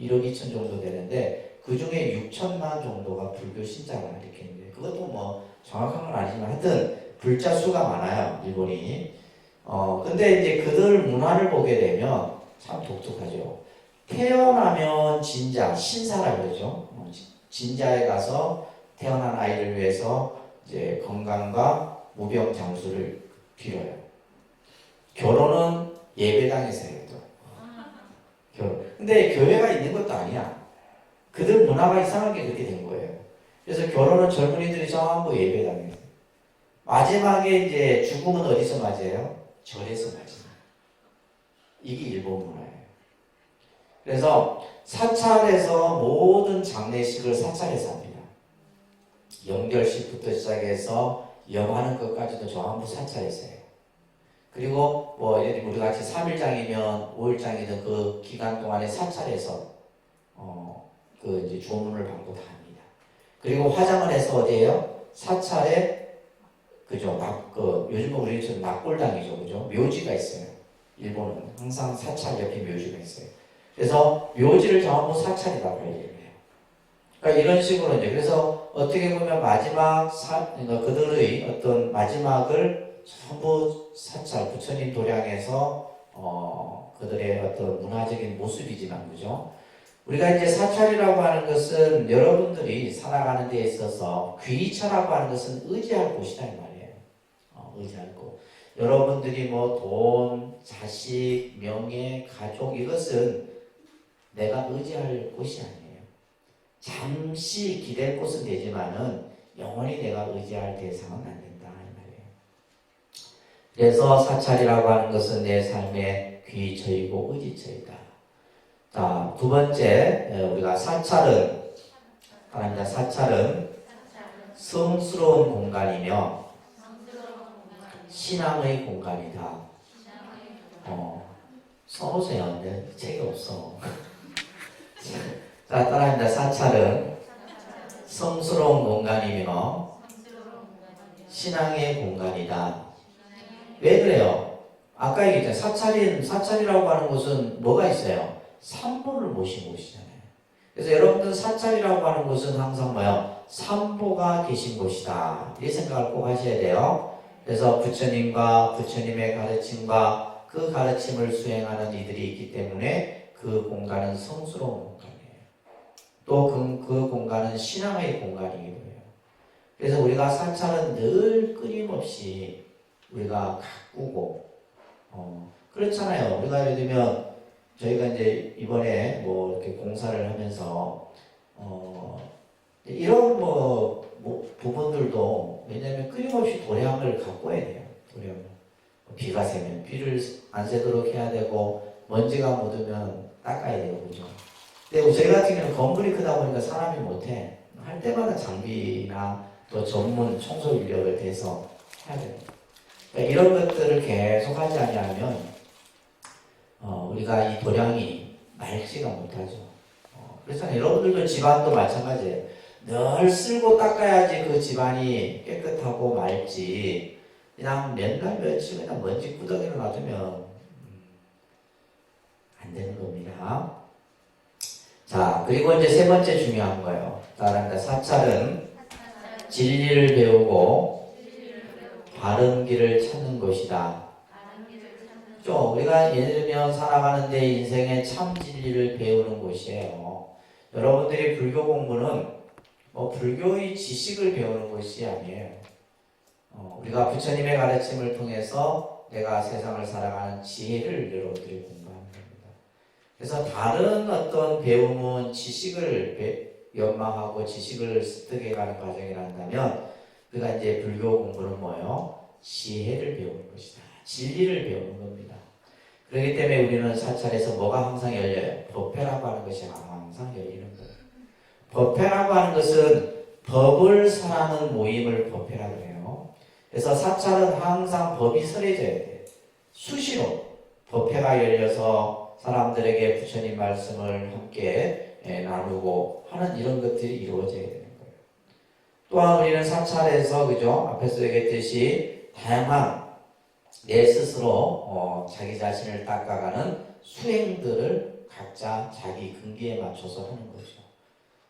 1억 2천 정도 되는데 그 중에 6천만 정도가 불교 신자가 이렇게 있는데, 그것도 뭐 정확한 건 아니지만 하여튼 불자 수가 많아요, 일본이. 근데 이제 그들 문화를 보게 되면 참 독특하죠. 태어나면 신사라 그러죠. 진자에 가서 태어난 아이를 위해서 이제 건강과 무병장수를 빌어요. 결혼은 예배당에서 해요. 결혼. 근데 교회가 있는 것도 아니야. 그들 문화가 이상하게 그렇게 된 거예요. 그래서 결혼은 젊은이들이 전부 예배당에서. 마지막에 이제 죽음은 어디서 맞아요? 절에서 맞아요. 이게 일본 문화예요. 그래서 사찰에서 모든 장례식을 사찰에서 합니다. 영결식부터 시작해서 염하는 것까지도 전부 사찰에서 해요. 그리고 뭐 우리 같이 3일장이면 5일장이든 그 기간 동안에 사찰에서 그 이제 조문을 받고 다 합니다. 그리고 화장을 해서 어디에요? 사찰에 그죠? 요즘은 우리처럼 낙골당이죠, 그죠? 묘지가 있어요. 일본은 항상 사찰 옆에 묘지가 있어요. 그래서 묘지를 전부 사찰이라고 얘기해요. 그러니까 이런 식으로 이제 그래서 어떻게 보면 마지막 그러니까 그들의 어떤 마지막을 전부 사찰 부처님 도량에서 그들의 어떤 문화적인 모습이지만 그죠? 우리가 이제 사찰이라고 하는 것은 여러분들이 살아가는 데 있어서 귀처라고 하는 것은 의지할 곳이다 이 말이에요. 의지할 곳. 여러분들이 뭐 돈, 자식, 명예, 가족 이것은 내가 의지할 곳이 아니에요. 잠시 기댈 곳은 되지만은 영원히 내가 의지할 대상은 안 된다 이 말이에요. 그래서 사찰이라고 하는 것은 내 삶의 귀처이고 의지처이다. 자, 두 번째 우리가 사찰은 성스러운 공간이며 신앙의 공간이다. 써보세요. 근데 책이 없어. 자, 따라합니다. 사찰은 성스러운 공간이며 신앙의 공간이다. 왜 그래요? 아까 얘기했잖아요. 사찰이라고 하는 곳은 뭐가 있어요? 삼보를 모신 곳이잖아요. 그래서 여러분들 사찰이라고 하는 곳은 항상 뭐요? 삼보가 계신 곳이다. 이 생각을 꼭 하셔야 돼요. 그래서 부처님과 부처님의 가르침과 그 가르침을 수행하는 이들이 있기 때문에 그 공간은 성스러운 공간이에요. 또 그 공간은 신앙의 공간이기도 해요. 그래서 우리가 사찰은 늘 끊임없이 우리가 가꾸고 그렇잖아요. 우리가 예를 들면 저희가 이제 이번에 뭐 이렇게 공사를 하면서 이런 부분들도 왜냐하면 끊임없이 도량을 가꿔야 돼요. 도량. 비가 새면 비를 안 새도록 해야 되고 먼지가 묻으면 닦아야 되고 그죠. 근데 저희 같은 경우는 건물이 크다 보니까 사람이 못해. 할 때마다 장비나 또 전문 청소 인력을 대서 해야 됩니다. 그러니까 이런 것들을 계속 하지 않으면 우리가 이 도량이 맑지가 못하죠. 그래서 여러분들도 집안도 마찬가지예요. 늘 쓸고 닦아야지 그 집안이 깨끗하고 맑지. 그냥 맨날 며칠 그냥 먼지 구덩이로 놔두면 안 되는 겁니다. 자, 그리고 이제 세 번째 중요한 거예요. 따라합니다. 사찰은 진리를 배우고 바른 길을 찾는 것이다. 또 우리가 예를 들면 살아가는데 인생의 참 진리를 배우는 곳이에요. 여러분들이 불교 공부는 불교의 지식을 배우는 것이 아니에요. 우리가 부처님의 가르침을 통해서 내가 세상을 살아가는 지혜를 여러분들이 공부하는 겁니다. 그래서 다른 어떤 배움은 지식을 연마하고 지식을 습득해가는 과정이란다면 우리가 이제 불교 공부는 뭐예요? 지혜를 배우는 것이다. 진리를 배우는 겁니다. 그렇기 때문에 우리는 사찰에서 뭐가 항상 열려요? 법회라고 하는 것이 항상 열리는 거예요. 법회라고 하는 것은 법을 설하는 모임을 법회라고 해요. 그래서 사찰은 항상 법이 설해져야 돼요. 수시로 법회가 열려서 사람들에게 부처님 말씀을 함께 나누고 하는 이런 것들이 이루어져야 되는 거예요. 또한 우리는 사찰에서 그죠? 앞에서 얘기했듯이 다양한 내 스스로 자기 자신을 닦아가는 수행들을 각자 자기 근기에 맞춰서 하는 거죠.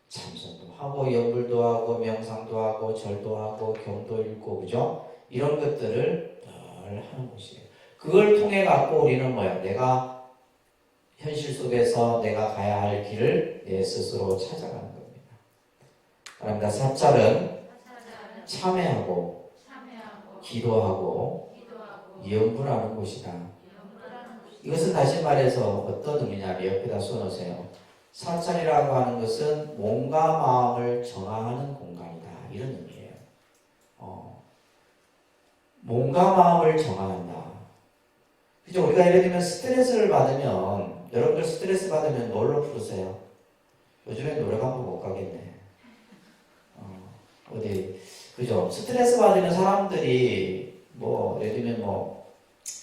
참선도 하고 염불도 하고 명상도 하고 절도 하고 경도 읽고 그죠? 이런 것들을 늘 하는 것이에요. 그걸 통해 갖고 우리는 뭐야? 내가 현실 속에서 내가 가야 할 길을 내 스스로 찾아가는 겁니다. 그러니까 사찰은 참회하고 기도하고 염불하는 곳이다. 이것은 다시 말해서 어떤 의미냐면 옆에다 써놓으세요. 사찰이라고 하는 것은 몸과 마음을 정화하는 공간이다. 이런 의미예요. 몸과 마음을 정화한다. 그죠? 우리가 예를 들면 스트레스를 받으면, 여러분들 스트레스 받으면 뭘로 푸르세요? 요즘엔 노래방도 못 가겠네. 어디, 그죠? 스트레스 받으면 사람들이 뭐, 예를 들면 뭐,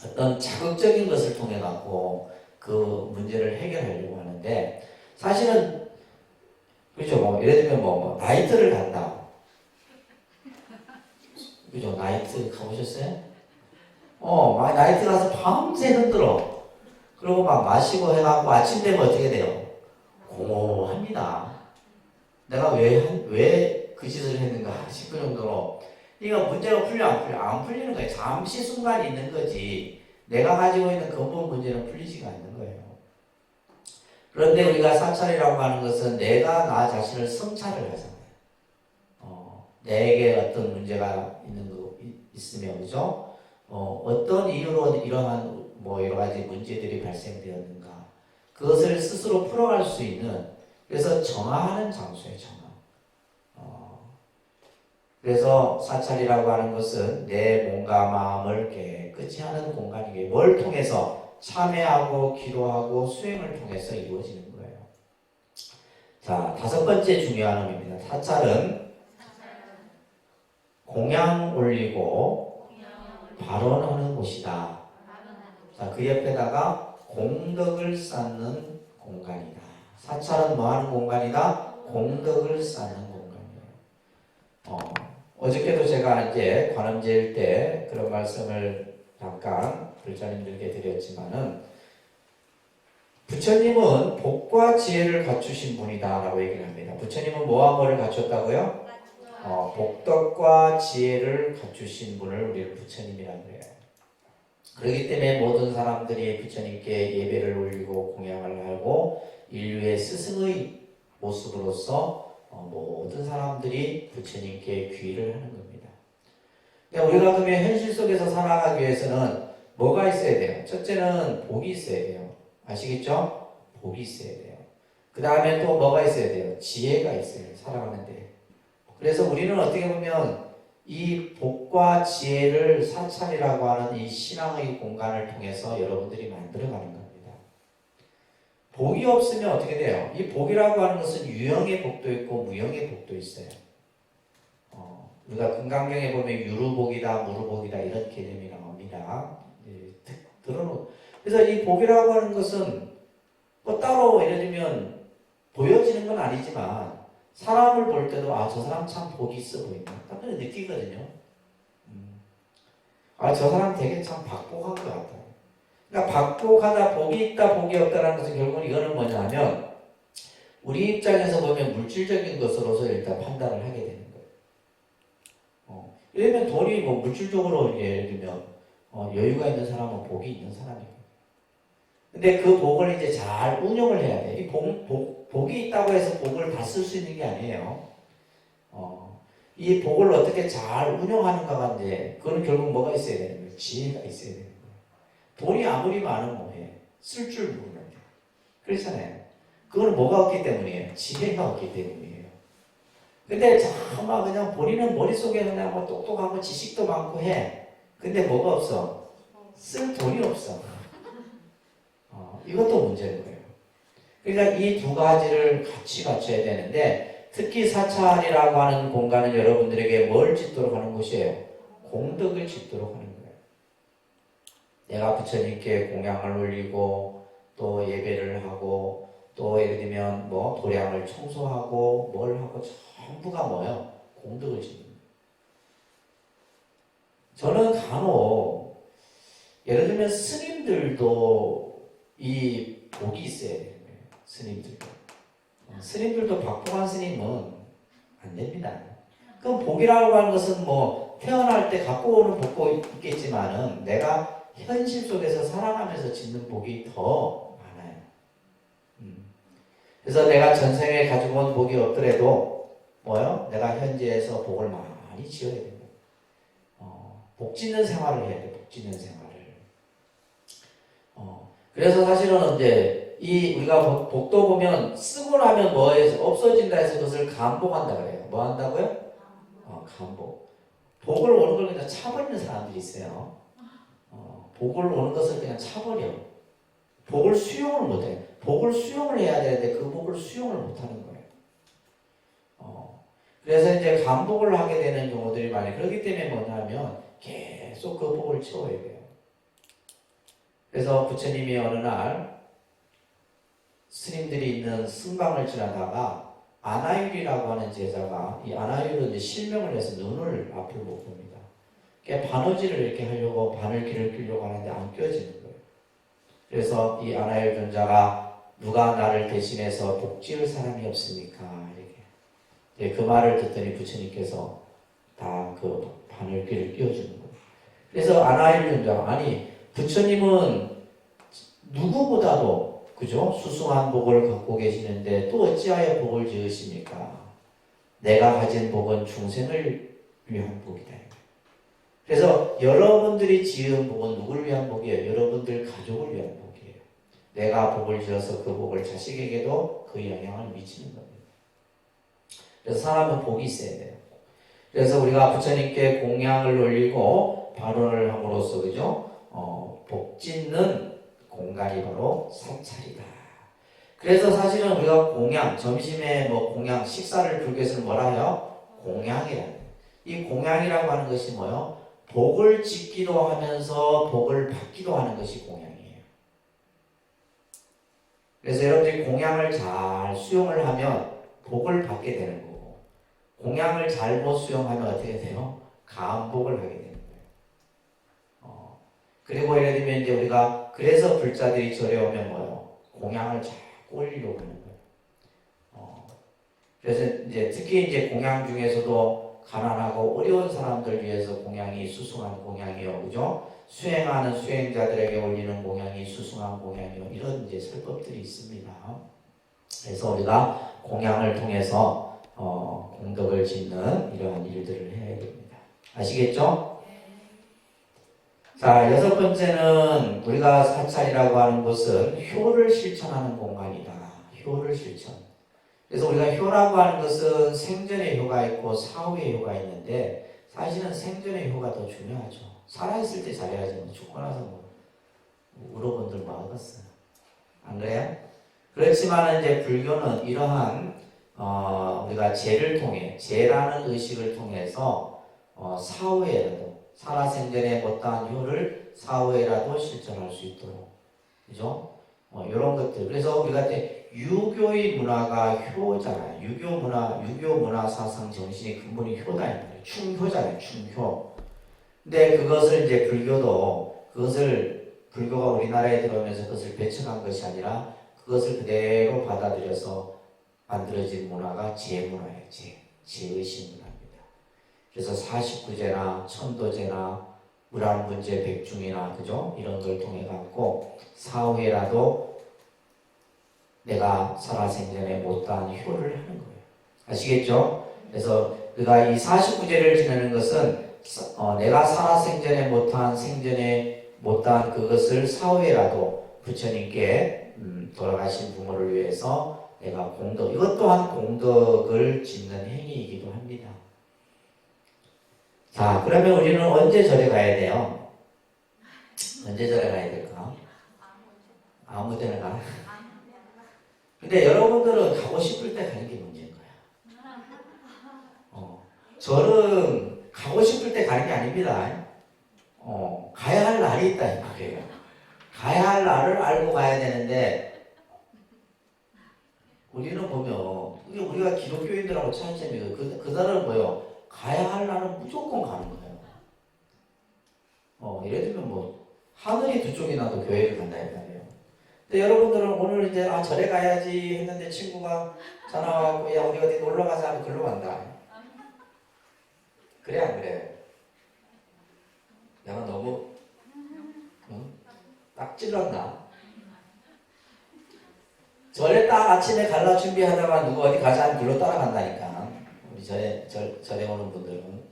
어떤 자극적인 것을 통해 갖고 그 문제를 해결하려고 하는데, 사실은, 그죠? 뭐, 예를 들면 뭐 나이트를 간다. 그죠? 나이트 가보셨어요? 막 나이트 가서 밤새 흔들어. 그리고 막 마시고 해갖고 아침 되면 어떻게 돼요? 공허합니다. 내가 왜 그 짓을 했는가 싶을 정도로. 이거 문제가 풀려, 안 풀려? 안 풀리는 거예요. 잠시 순간 있는 거지. 내가 가지고 있는 근본 문제는 풀리지가 않는 거예요. 그런데 우리가 사찰이라고 하는 것은 내가 나 자신을 성찰을 하잖아요. 내게 어떤 문제가 있으면, 그죠? 어떤 이유로 이러한 뭐 여러 가지 문제들이 발생되었는가. 그것을 스스로 풀어갈 수 있는, 그래서 정화하는 장소예요, 정화. 그래서 사찰이라고 하는 것은 내 몸과 마음을 깨끗이 하는 공간이기에 뭘 통해서 참회하고 기도하고 수행을 통해서 이루어지는 거예요. 자, 5번째 중요한 의미입니다. 사찰은 공양 올리고 발언하는 곳이다. 자, 그 옆에다가 공덕을 쌓는 공간이다. 사찰은 뭐 하는 공간이다? 공덕을 쌓는 공간이에요. 어저께도 제가 이제 관음제일 때 그런 말씀을 잠깐 불자님들께 드렸지만은, 부처님은 복과 지혜를 갖추신 분이다라고 얘기를 합니다. 부처님은 뭐와 뭐를 갖췄다고요? 복덕과 지혜를 갖추신 분을 우리는 부처님이라고 해요. 그렇기 때문에 모든 사람들이 부처님께 예배를 올리고 공양을 하고 인류의 스승의 모습으로서 모든 사람들이 부처님께 귀의를 하는 겁니다. 그러니까 우리가 그러면 현실 속에서 살아가기 위해서는 뭐가 있어야 돼요? 첫째는 복이 있어야 돼요. 아시겠죠? 복이 있어야 돼요. 그 다음에 또 뭐가 있어야 돼요? 지혜가 있어야 돼요. 살아가는데. 그래서 우리는 어떻게 보면 이 복과 지혜를 사찰이라고 하는 이 신앙의 공간을 통해서 여러분들이 만들어가는 겁니다. 복이 없으면 어떻게 돼요? 이 복이라고 하는 것은 유형의 복도 있고 무형의 복도 있어요. 우리가 금강경에 보면 유루복이다, 무루복이다 이런 개념이 나옵니다. 그래서 이 복이라고 하는 것은 뭐 따로 예를 들면 보여지는 건 아니지만 사람을 볼 때도 저 사람 참 복이 있어 보인다. 딱 그래 느끼거든요. 저 사람 되게 참 박복한 것 같다. 그러니까 박복하다, 복이 있다, 복이 없다라는 것은 결국은 이거는 뭐냐 하면 우리 입장에서 보면 물질적인 것으로서 일단 판단을 하게 되는 거예요. 예를 들면 돈이 뭐 물질적으로 예를 들면 여유가 있는 사람은 복이 있는 사람이에요. 근데 그 복을 이제 잘 운용을 해야 돼. 이 복이 있다고 해서 복을 다 쓸 수 있는 게 아니에요. 이 복을 어떻게 잘 운용하는가가 이제 그거는 결국 뭐가 있어야 되는 거예요? 지혜가 있어야 되는 거예요. 돈이 아무리 많으면 뭐해? 쓸 줄 모르는데. 그렇잖아요. 그거는 뭐가 없기 때문이에요? 지혜가 없기 때문이에요. 근데 정말 그냥 본인은 머릿속에 그냥 뭐 똑똑하고 지식도 많고 해. 근데 뭐가 없어? 쓸 돈이 없어. 이것도 문제인 거예요. 그러니까 이 두 가지를 같이 갖춰야 되는데, 특히 사찰이라고 하는 공간은 여러분들에게 뭘 짓도록 하는 곳이에요? 공덕을 짓도록 하는 거예요. 내가 부처님께 공양을 올리고 또 예배를 하고 또 예를 들면 뭐 도량을 청소하고 뭘 하고 전부가 뭐예요? 공덕을 짓는 거예요. 저는 간혹 예를 들면 스님들도 이 복이 있어야 되는 거예요. 스님들도 박복한 스님은 안 됩니다. 그럼 복이라고 하는 것은 뭐 태어날 때 갖고 오는 복도 있겠지만은 내가 현실 속에서 살아가면서 짓는 복이 더 많아요. 그래서 내가 전생에 가지고 온 복이 없더라도 뭐요? 내가 현재에서 복을 많이 지어야 돼요. 복 짓는 생활을 해야 돼. 복 짓는 생활을. 그래서 사실은 이제 우리가 복도 보면 쓰고 나면 뭐해서 없어진다 해서 그것을 감복한다 그래요. 뭐 한다고요? 감복. 복을 오는 걸 그냥 차버리는 사람들이 있어요. 복을 오는 것을 그냥 차버려. 복을 수용을 못해. 복을 수용을 해야 되는데 그 복을 수용을 못하는 거예요. 그래서 이제 반복을 하게 되는 경우들이 많이. 그렇기 때문에 뭐냐면 계속 그 복을 채워야 돼요. 그래서 부처님이 어느 날 스님들이 있는 승방을 지나다가 아나율이라고 하는 제자가, 이 아나율은 이제 실명을 해서 눈을 앞을 못 봅니다. 바느질을 이렇게 하려고 바늘길을 끼려고 하는데 안 껴지는 거예요. 그래서 이 아나율 존자가 누가 나를 대신해서 복 지을 사람이 없습니까? 이렇게. 그 말을 듣더니 부처님께서 다 그 바늘길을 끼워주는 거예요. 그래서 아나율 존자가, 아니 부처님은 누구보다도 그죠? 수승한 복을 갖고 계시는데 또 어찌하여 복을 지으십니까? 내가 가진 복은 중생을 위한 복이다. 그래서 여러분들이 지은 복은 누굴 위한 복이에요? 여러분들 가족을 위한 복이에요. 내가 복을 지어서 그 복을 자식에게도 그 영향을 미치는 겁니다. 그래서 사람은 복이 있어야 돼요. 그래서 우리가 부처님께 공양을 올리고 발언을 함으로써 그죠? 복 짓는 공간이 바로 사찰이다. 그래서 사실은 우리가 공양, 점심에 뭐 공양, 식사를 불교에서는 뭐라 해요? 공양이라는. 이 공양이라고 하는 것이 뭐요? 복을 짓기도 하면서 복을 받기도 하는 것이 공양이에요. 그래서 여러분들이 공양을 잘 수용을 하면 복을 받게 되는 거고, 공양을 잘못 수용하면 어떻게 돼요? 감복을 하게 되는 거예요. 그리고 예를 들면 이제 우리가 그래서 불자들이 절에 오면 뭐요? 공양을 자꾸 올리려고 하는 거예요. 그래서 이제 특히 이제 공양 중에서도 가난하고 어려운 사람들 위해서 공양이 수승한 공양이요, 그죠? 수행하는 수행자들에게 올리는 공양이 수승한 공양이요, 이런 이제 설법들이 있습니다. 그래서 우리가 공양을 통해서 공덕을 짓는 이러한 일들을 해야 됩니다. 아시겠죠? 자, 여섯 번째는 우리가 사찰이라고 하는 것은 효를 실천하는 공간이다. 효를 실천. 그래서 우리가 효라고 하는 것은 생전의 효가 있고 사후의 효가 있는데, 사실은 생전의 효가 더 중요하죠. 살아있을 때 잘해야지 뭐 죽고 나서 뭐 울어본들 뭐 하겠어요. 안 그래요? 그렇지만 이제 불교는 이러한 우리가 죄를 통해, 죄라는 의식을 통해서 사후에라도, 살아생전에 못다한 효를 사후에라도 실천할 수 있도록, 그죠? 이런 것들. 그래서 우리가 이제 유교의 문화가 효잖아요. 유교 문화 사상 정신의 근본이 효다. 충효잖아요. 충효. 근데 그것을 이제 불교가 우리나라에 들어오면서 그것을 배척한 것이 아니라 그것을 그대로 받아들여서 만들어진 문화가 제문화예요. 제의식 문화입니다. 그래서 49제나 천도제나 무량분제 백중이나 그죠? 이런 걸 통해 갖고 사후에라도 내가 살아생전에 못다한 효를 하는 거예요. 아시겠죠? 그래서 우리가 이 49제를 지내는 것은 내가 살아생전에 못한 생전에 못다한 그것을 사후에라도 부처님께 돌아가신 부모를 위해서 내가 공덕, 이것 또한 공덕을 짓는 행위이기도 합니다. 자, 그러면 우리는 언제 절에 가야 돼요? 언제 절에 가야 될까? 아무 데나 가. 근데 여러분들은 가고 싶을 때 가는 게 문제인 거야. 절은 가고 싶을 때 가는 게 아닙니다. 가야 할 날이 있다 이 말이에요. 가야 할 날을 알고 가야 되는데, 우리는 보면 우리가 기독교인들하고 차이점이 그 날은 뭐요? 가야 할 날은 무조건 가는 거예요. 예를 들면 뭐 하늘이 두 쪽이 나도 교회를 간다 이 말이에요. 근데 여러분들은 오늘 이제 절에 가야지 했는데 친구가 전화 와갖고 야 우리 어디 놀러 가자 하면 글로 간다. 그래 안 그래? 내가 너무 딱 찔렀나? 절에 딱 아침에 갈라 준비하다가 누구 어디 가자 하면 글로 따라간다니까. 우리 절에 오는 분들은.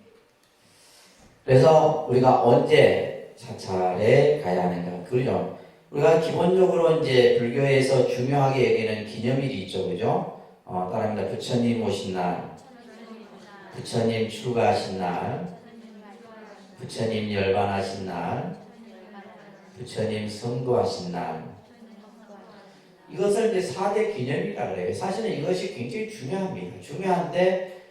그래서 우리가 언제 사찰에 가야 하는가? 그죠? 우리가 기본적으로 이제 불교에서 중요하게 여기는 기념일이 있죠, 그죠? 따라합니다. 부처님 오신 날, 부처님 출가하신 날, 부처님 열반하신 날, 부처님 성도하신 날. 이것을 이제 4대 기념이라 그래요. 사실은 이것이 굉장히 중요합니다. 중요한데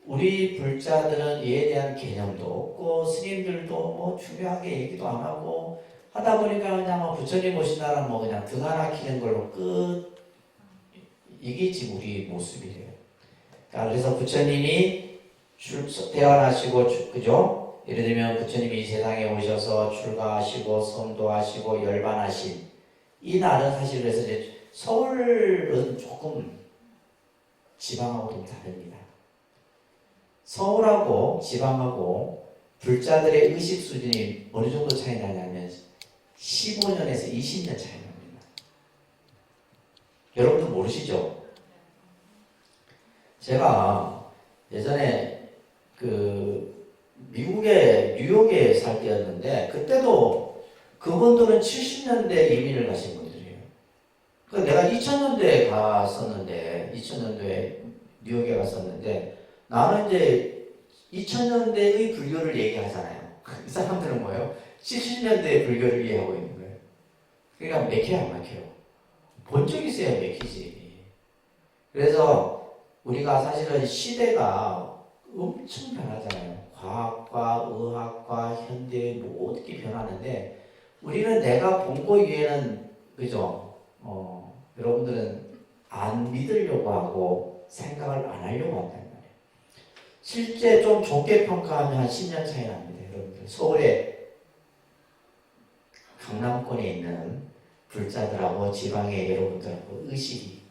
우리 불자들은 이에 대한 개념도 없고 스님들도 뭐 중요하게 얘기도 안 하고 하다 보니까 그냥 뭐 부처님 오신 날은 뭐 그냥 등 하나 키는 걸로 끝. 이게 지금 우리 모습이에요. 그러니까 그래서 부처님이 태어나시고 그죠? 예를 들면 부처님이 이 세상에 오셔서 출가하시고 성도하시고 열반하신 이 날은 사실 그래서 이제 서울은 조금 지방하고 좀 다릅니다. 서울하고 지방하고 불자들의 의식 수준이 어느 정도 차이 나냐면 15년에서 20년 차이 납니다. 여러분도 모르시죠? 제가 예전에 미국의 뉴욕에 살 때였는데 그때도 그분들은 70년대 이민을 가신 분들이에요. 내가 2000년대에 갔었는데 2000년도에 뉴욕에 갔었는데 나는 이제 2000년대의 불교를 얘기하잖아요. 이 사람들은 뭐예요? 70년대의 불교를 이해하고 있는 거예요. 그러니까 맥혀요, 안 막혀요? 본 적 있어야 맥히지. 그래서 우리가 사실은 시대가 엄청 변하잖아요. 과학과 의학과 현대 모든 게 변하는데 우리는 내가 본 거 위에는 그죠? 여러분들은 안 믿으려고 하고 생각을 안 하려고 한단 말이에요. 실제 좀 좋게 평가하면 한 10년 차이 납니다. 여러분들 서울에 강남권에 있는 불자들하고 지방의 여러분들하고 의식이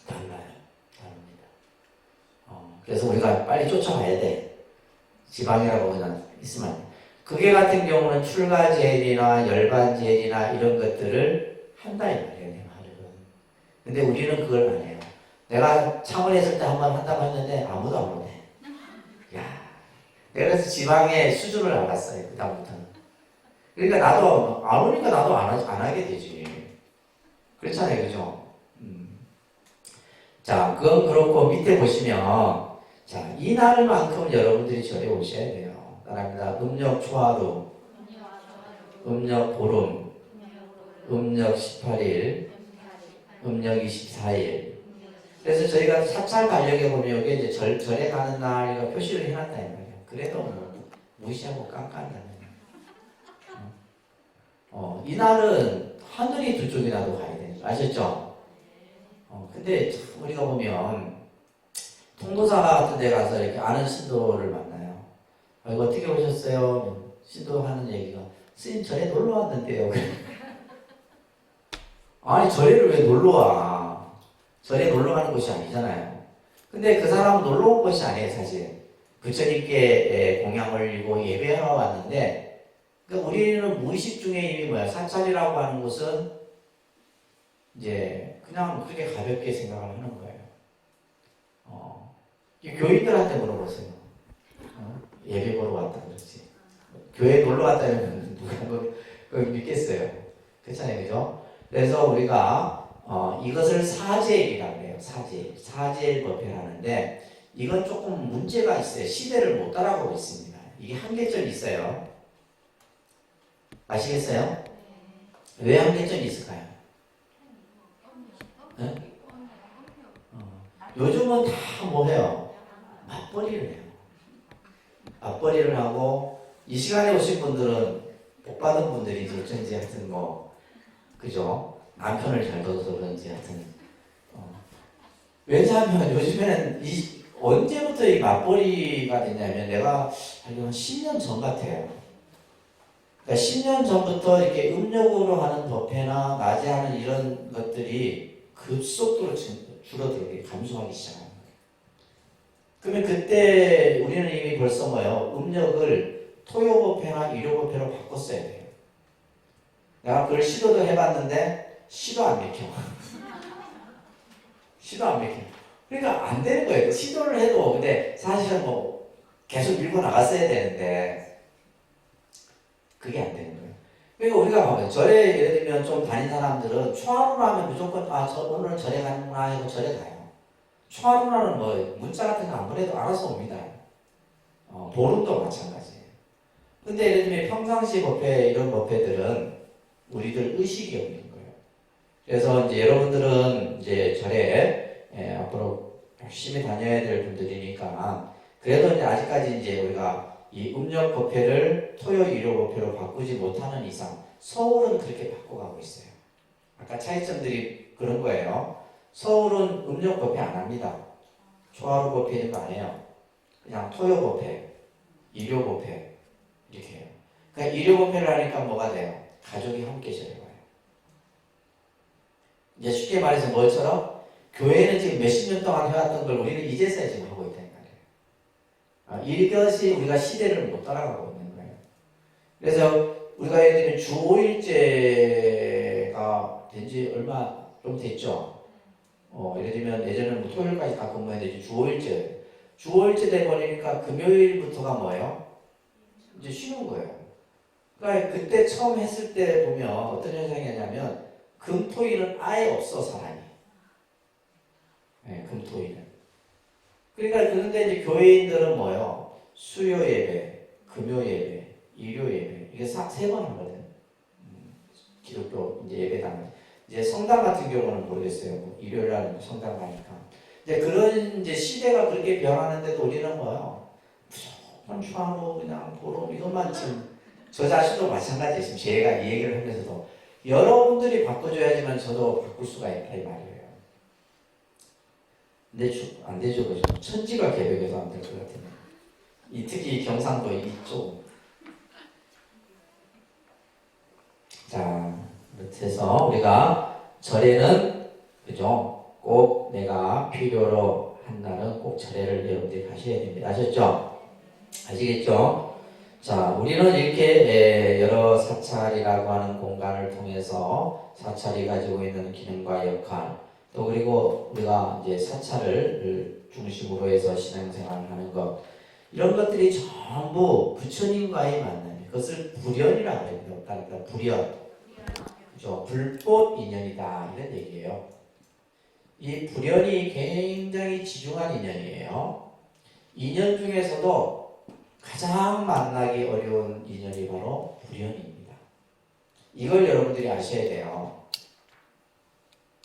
달라요. 다릅니다. 그래서 우리가 빨리 쫓아가야 돼. 지방이라고 그냥 있으면 안 돼. 그게 같은 경우는 출가제일이나 열반제일이나 이런 것들을 한다 이 말이에요. 내 말은. 근데 우리는 그걸 안 해요. 내가 창원에 있을 때 한 번 한다고 했는데 아무도 안 오네. 야, 내가 그래서 지방의 수준을 알았어요. 그 다음부터는. 그러니까 나도 안 오니까 나도 안 하게 되지. 그렇잖아요, 그죠? 자, 그건 그렇고 밑에 보시면 자, 이 날만큼 여러분들이 절에 오셔야 돼요. 따라합니다. 음력 초하루, 음력 보름, 음력 18일, 음력 24일. 그래서 저희가 사찰 달력에 보면 여기 이제 절에 가는 날 이거 표시를 해놨다 이 말이에요. 그래도 뭐 무시하고 깜깜하네. 이 날은 하늘이 두 쪽이라도 가야 돼요. 아셨죠? 근데 우리가 보면 통도사 같은 데 가서 이렇게 아는 신도를 만나요. 이거 어떻게 오셨어요? 신도 하는 얘기가 스님 절에 놀러 왔는데요. 아니 절에를 왜 놀러 와? 절에 놀러 가는 곳이 아니잖아요. 근데 그 사람은 놀러 온 것이 아니에요, 사실. 부처님께 공양 올리고 예배하러 왔는데 그러니까 우리는 무의식 중에 이미 뭐야? 사찰이라고 하는 것은 이제 그냥 그렇게 가볍게 생각을 하는 거예요. 교인들한테 물어보세요. 예배 보러 왔다 그러지. 교회 놀러 갔다면 누가 그걸 믿겠어요. 그렇잖아요, 그죠? 그래서 우리가 이것을 사제일이라고 해요. 사제일 법회라는데 이건 조금 문제가 있어요. 시대를 못 따라가고 있습니다. 이게 한계점이 있어요. 아시겠어요? 왜 한계점이 있을까요? 네? 요즘은 다 뭐 해요? 맞벌이를 해요. 맞벌이를 하고 이 시간에 오신 분들은 복 받은 분들이지 어쩐지 하여튼 뭐 그죠? 남편을 잘 둬서 그런지 하여튼 왜냐하면 요즘에는 언제부터 이 맞벌이가 됐냐면 내가 알기로는 한 10년 전 같아요. 그러니까 10년 전부터 이렇게 음력으로 하는 법회나 낮에 하는 이런 것들이 급속도로 줄어들게 감소하기 시작합니다. 그러면 그때 우리는 이미 벌써 뭐예요? 음력을 토요법회나 일요법회로 바꿨어야 돼요. 내가 그걸 시도도 해봤는데 시도 안 맥혀. 시도 안 맥혀. 그러니까 안 되는 거예요. 시도를 해도 근데 사실은 뭐 계속 밀고 나갔어야 되는데 그게 안 되는 거예요. 그러니까 우리가 봐봐요. 절에 예를 들면 좀 다닌 사람들은 초하루로 하면 무조건 저 오늘 절에 가는구나 하고 절에 가요. 초하루라는 뭐 문자 같은 거 안 보내도 알아서 옵니다. 보름도 마찬가지예요. 근데 예를 들면 평상시 법회 이런 법회들은 우리들 의식이 없는 거예요. 그래서 이제 여러분들은 이제 절에 앞으로 열심히 다녀야 될 분들이니까 그래도 이제 아직까지 이제 우리가 이 음력 법회를 토요 일요 법회로 바꾸지 못하는 이상 서울은 그렇게 바꿔가고 있어요. 아까 차이점들이 그런 거예요. 서울은 음력 법회 안 합니다. 초하루 법회 이런 거 안 해요. 그냥 토요 법회, 일요 법회 이렇게 해요. 그러니까 일요 법회를 하니까 뭐가 돼요? 가족이 함께 절에 와요. 이제 쉽게 말해서 뭐처럼 교회는 지금 몇십 년 동안 해왔던 걸 우리는 이제서야 지금 하고 있다는 거예요. 이것이 우리가 시대를 못 따라가고 있는 거예요. 그래서 우리가 예를 들면 주 5일제가 된 지 얼마 좀 됐죠. 예를 들면 예전에는 뭐 토요일까지 다 근무했는데 주 5일제. 주 5일제 돼버리니까 금요일부터가 뭐예요? 이제 쉬는 거예요. 그러니까 그때 처음 했을 때 보면 어떤 현상이냐면 금토일은 아예 없어 사람이. 네, 금토일은. 그러니까 그런데 이제 교회인들은 뭐예요? 수요 예배, 금요 예배, 일요 예배 이게 세 번 하거든. 기독교 이제 예배당. 이제 성당 같은 경우는 모르겠어요. 뭐 일요일 날 성당 가니까. 이제 그런 이제 시대가 그렇게 변하는데도 우리는 뭐예요? 무조건 주하로 그냥 보러 이것만 지금 저 자신도 마찬가지예요. 지금 제가 이 얘기를 하면서도 여러분들이 바꿔줘야지만 저도 바꿀 수가 있다 이 말이에요. 근데 안 되죠, 그죠? 천지가 계획해도 안 될 것 같아요. 특히 경상도 이쪽. 자, 이렇게 해서 우리가 절에는 그죠? 꼭 내가 필요로 한다는 꼭 절에를 여러분들이 가셔야 됩니다. 아셨죠? 아시겠죠? 자, 우리는 이렇게 여러 사찰이라고 하는 공간을 통해서 사찰이 가지고 있는 기능과 역할, 또 그리고 우리가 이제 사찰을 중심으로 해서 신앙생활을 하는 것, 이런 것들이 전부 부처님과의 만남, 그것을 불연이라고 해요. 그러니까 불연, 그죠? 불법 인연이다 이런 얘기예요. 이 불연이 굉장히 지중한 인연이에요. 인연 중에서도 가장 만나기 어려운 인연이 바로 불연입니다. 이걸 여러분들이 아셔야 돼요.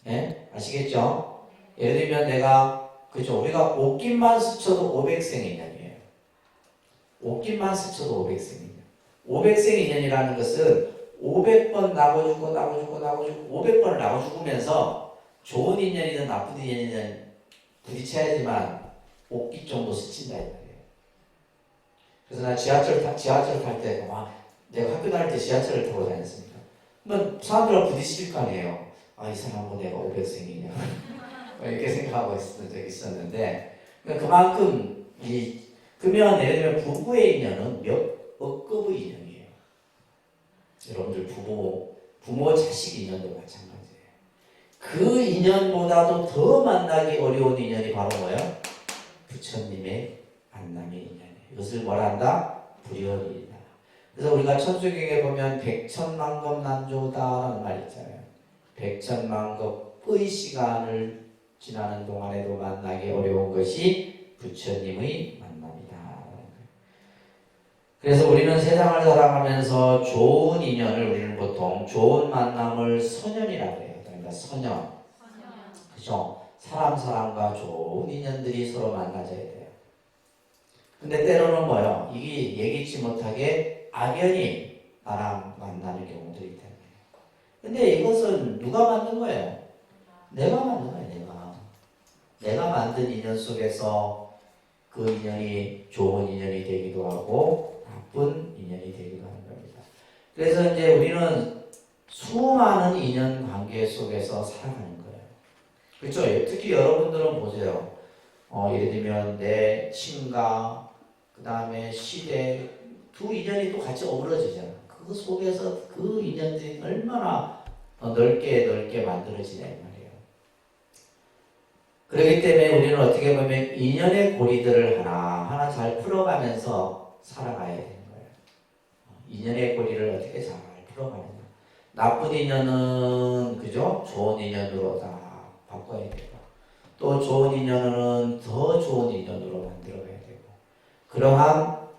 네? 아시겠죠? 예를 들면 그죠? 우리가 옷깃만 스쳐도 500생 인연이에요. 옷깃만 스쳐도 500생 인연. 500생 인연이라는 것은 500번 나고 죽고 500번을 나고 죽으면서 좋은 인연이든 나쁜 인연이든 부딪혀야지만 옷깃 정도 스친다 이 말이에요. 그래서 나 지하철 탈 때 내가 학교 다닐 때 지하철을 타고 다녔습니다. 그러면 사람들하고 부딪힐 거 아니에요. 이 사람하고 내가 500생이냐 이렇게 생각하고 있었던 적이 있었는데 그만큼 그러면 예를 들면 부부의 인연은 몇 억급의 인연이에요. 여러분들 부모 자식 인연도 마찬가지예요. 그 인연보다도 더 만나기 어려운 인연이 바로 뭐예요? 부처님의 만남의 인연이에요. 이것을 뭐라 한다? 불연이다. 그래서 우리가 천수경에 보면 백천만급 난조다라는 말이 있잖아요. 백천만급의 시간을 지나는 동안에도 만나기 어려운 것이 부처님의 만남이다. 그래서 우리는 세상을 살아가면서 좋은 인연을 우리는 보통 좋은 만남을 선연이라고 해요. 그러니까 선연. 그죠? 사람과 좋은 인연들이 서로 만나져야 돼요. 근데 때로는 뭐요? 이게 예기치 못하게 악연이 나랑 만나는 경우들이 있다. 근데 이것은 누가 만든 거예요? 내가 만든 거예요. 내가 만든 인연 속에서 그 인연이 좋은 인연이 되기도 하고 나쁜 인연이 되기도 하는 겁니다. 그래서 이제 우리는 수많은 인연 관계 속에서 살아가는 거예요. 그렇죠? 특히 여러분들은 보세요. 예를 들면 내 친가, 그 다음에 시대, 두 인연이 또 같이 어우러지잖아. 그 속에서 그 인연들이 얼마나 넓게 만들어지냐 이 말이에요. 그렇기 때문에 우리는 어떻게 보면 인연의 고리들을 하나하나 잘 풀어가면서 살아가야 되는 거예요. 인연의 고리를 어떻게 잘 풀어가느냐. 나쁜 인연은 그죠? 좋은 인연으로 다 바꿔야 되고, 또 좋은 인연은 더 좋은 인연으로 만들어가야 되고, 그러한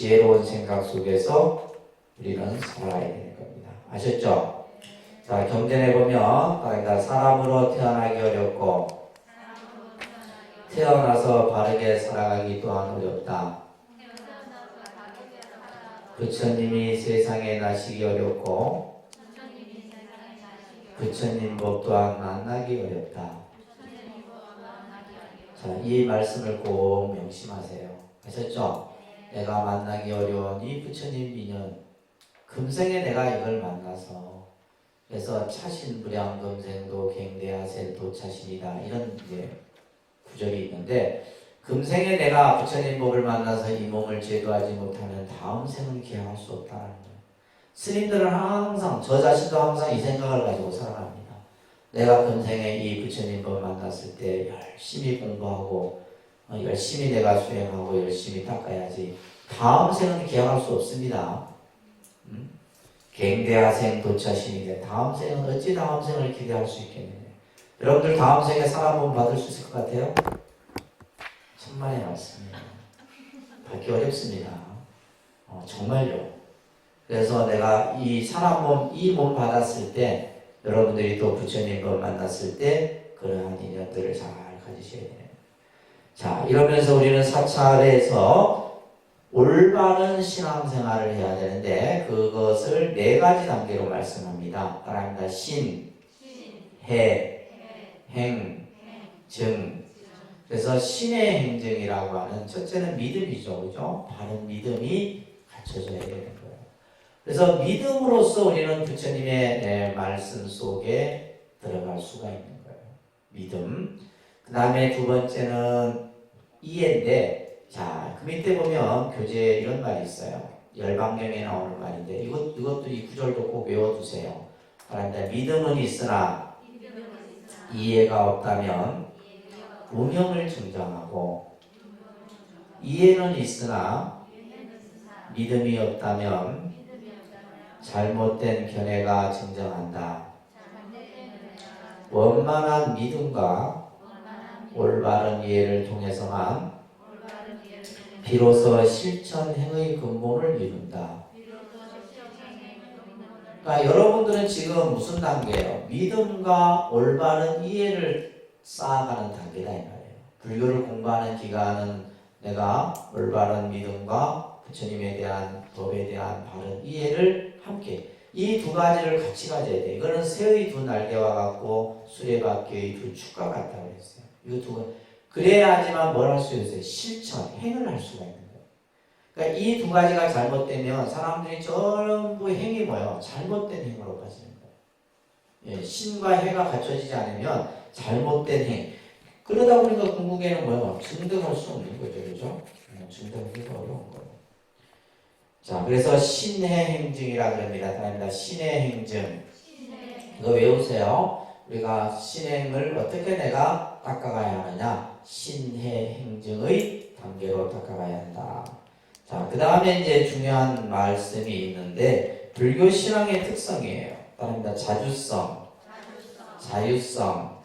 지혜로운 생각 속에서 우리는 살아가야 되는 겁니다. 아셨죠? 자, 경전에 보면 사람으로 태어나기 어렵고 태어나서 바르게 살아가기 또한 어렵다. 부처님이 세상에 나시기 어렵고 부처님 법 또한 만나기 어렵다. 자, 이 말씀을 꼭 명심하세요. 아셨죠? 내가 만나기 어려운 이 부처님 인연, 금생에 내가 이걸 만나서 그래서 차신불량 금생도 갱대하셀 도차신이다, 이런 이제 구절이 있는데, 금생에 내가 부처님 법을 만나서 이 몸을 제도하지 못하면 다음 생은 기약할 수 없다는 거예요. 스님들은 항상, 저 자신도 항상 이 생각을 가지고 살아갑니다. 내가 금생에 이 부처님 법 만났을 때 열심히 공부하고 열심히 내가 수행하고 열심히 닦아야지 다음 생은 기약할 수 없습니다. 갱대하생 도차신인데 다음 생은 어찌 다음 생을 기대할 수 있겠느냐. 여러분들 다음 생에 사람본 받을 수 있을 것 같아요? 천만의 말씀이에요. 받기 어렵습니다. 정말요. 그래서 내가 이 사람본, 이 몸 받았을 때 여러분들이 또 부처님 법 만났을 때 그러한 인연들을 잘 가지셔야 돼요. 자, 이러면서 우리는 사찰에서 올바른 신앙생활을 해야 되는데 그것을 4가지 단계로 말씀합니다. 따라합니다. 신, 해, 행, 증. 그래서 신의 행증이라고 하는 첫째는 믿음이죠. 그죠? 바른 믿음이 갖춰져야 되는 거예요. 그래서 믿음으로써 우리는 부처님의 말씀 속에 들어갈 수가 있는 거예요. 믿음. 그 다음에 두 번째는 이해인데, 자, 그 밑에 보면 교재에 이런 말이 있어요. 열방경에 나오는 말인데, 이것도 이 구절도 꼭 외워두세요. 그런데 믿음은 있으나 이해가 없다면 무명을 증정하고, 이해는 있으나 믿음이 없다면 잘못된 견해가 증정한다. 원만한 믿음과 올바른 이해를 통해서만 비로소 실천행의 근본을 이룬다. 그러니까 여러분들은 지금 무슨 단계예요? 믿음과 올바른 이해를 쌓아가는 단계다 이 말이에요. 불교를 공부하는 기간은 내가 올바른 믿음과 부처님에 대한 법에 대한 바른 이해를 함께, 이 두 가지를 같이 가져야 돼. 이거는 새의 두 날개와 같고 수레바퀴의 두 축과 같다고 했어요. 이거 두 가지. 그래야지만 뭘 할 수 있어요? 실천, 행을 할 수가 있는 거예요. 그러니까 이 두 가지가 잘못되면 사람들이 전부 행이 뭐예요? 잘못된 행으로 빠지는 거예요. 예, 신과 해가 갖춰지지 않으면 잘못된 행. 그러다 보니까 궁극에는 뭐예요? 증득할 수 없는 거죠. 그죠? 증득하기가 어려운 거예요. 자, 그래서 신의 행증이라고 합니다. 다릅니다. 신의 행증. 이거 외우세요. 우리가 신행을 어떻게 내가 닦아가야 하느냐? 신의 행증의 단계로 닦아가야 한다. 자, 그 다음에 이제 중요한 말씀이 있는데, 불교 신앙의 특성이에요. 따릅니다. 자주성, 자유성,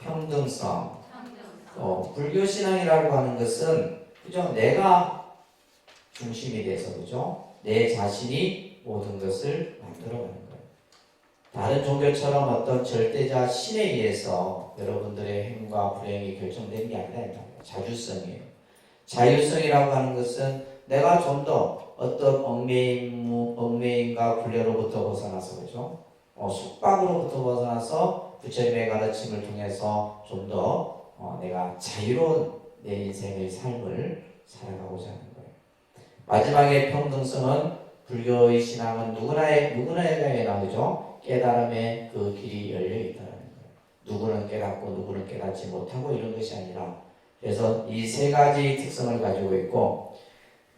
평등성. 불교 신앙이라고 하는 것은, 그죠? 내가 중심이 돼서, 그죠? 내 자신이 모든 것을 만들어가는 거예요. 다른 종교처럼 어떤 절대자 신에 의해서 여러분들의 행과 불행이 결정되는 게 아니라 자주성이에요. 자유성이라고 하는 것은 내가 좀 더 어떤 얽매임과 굴레로부터 벗어나서, 그죠? 숙박으로부터 벗어나서 부처님의 가르침을 통해서 좀 더 내가 자유로운 내 인생의 삶을 살아가고자 하는 거예요. 마지막에 평등성은 불교의 신앙은 누구나에게 나오죠. 깨달음의 그 길이 열려 있다는 거예요. 누구는 깨닫고 누구는 깨닫지 못하고 이런 것이 아니라, 그래서 이 세 가지 특성을 가지고 있고,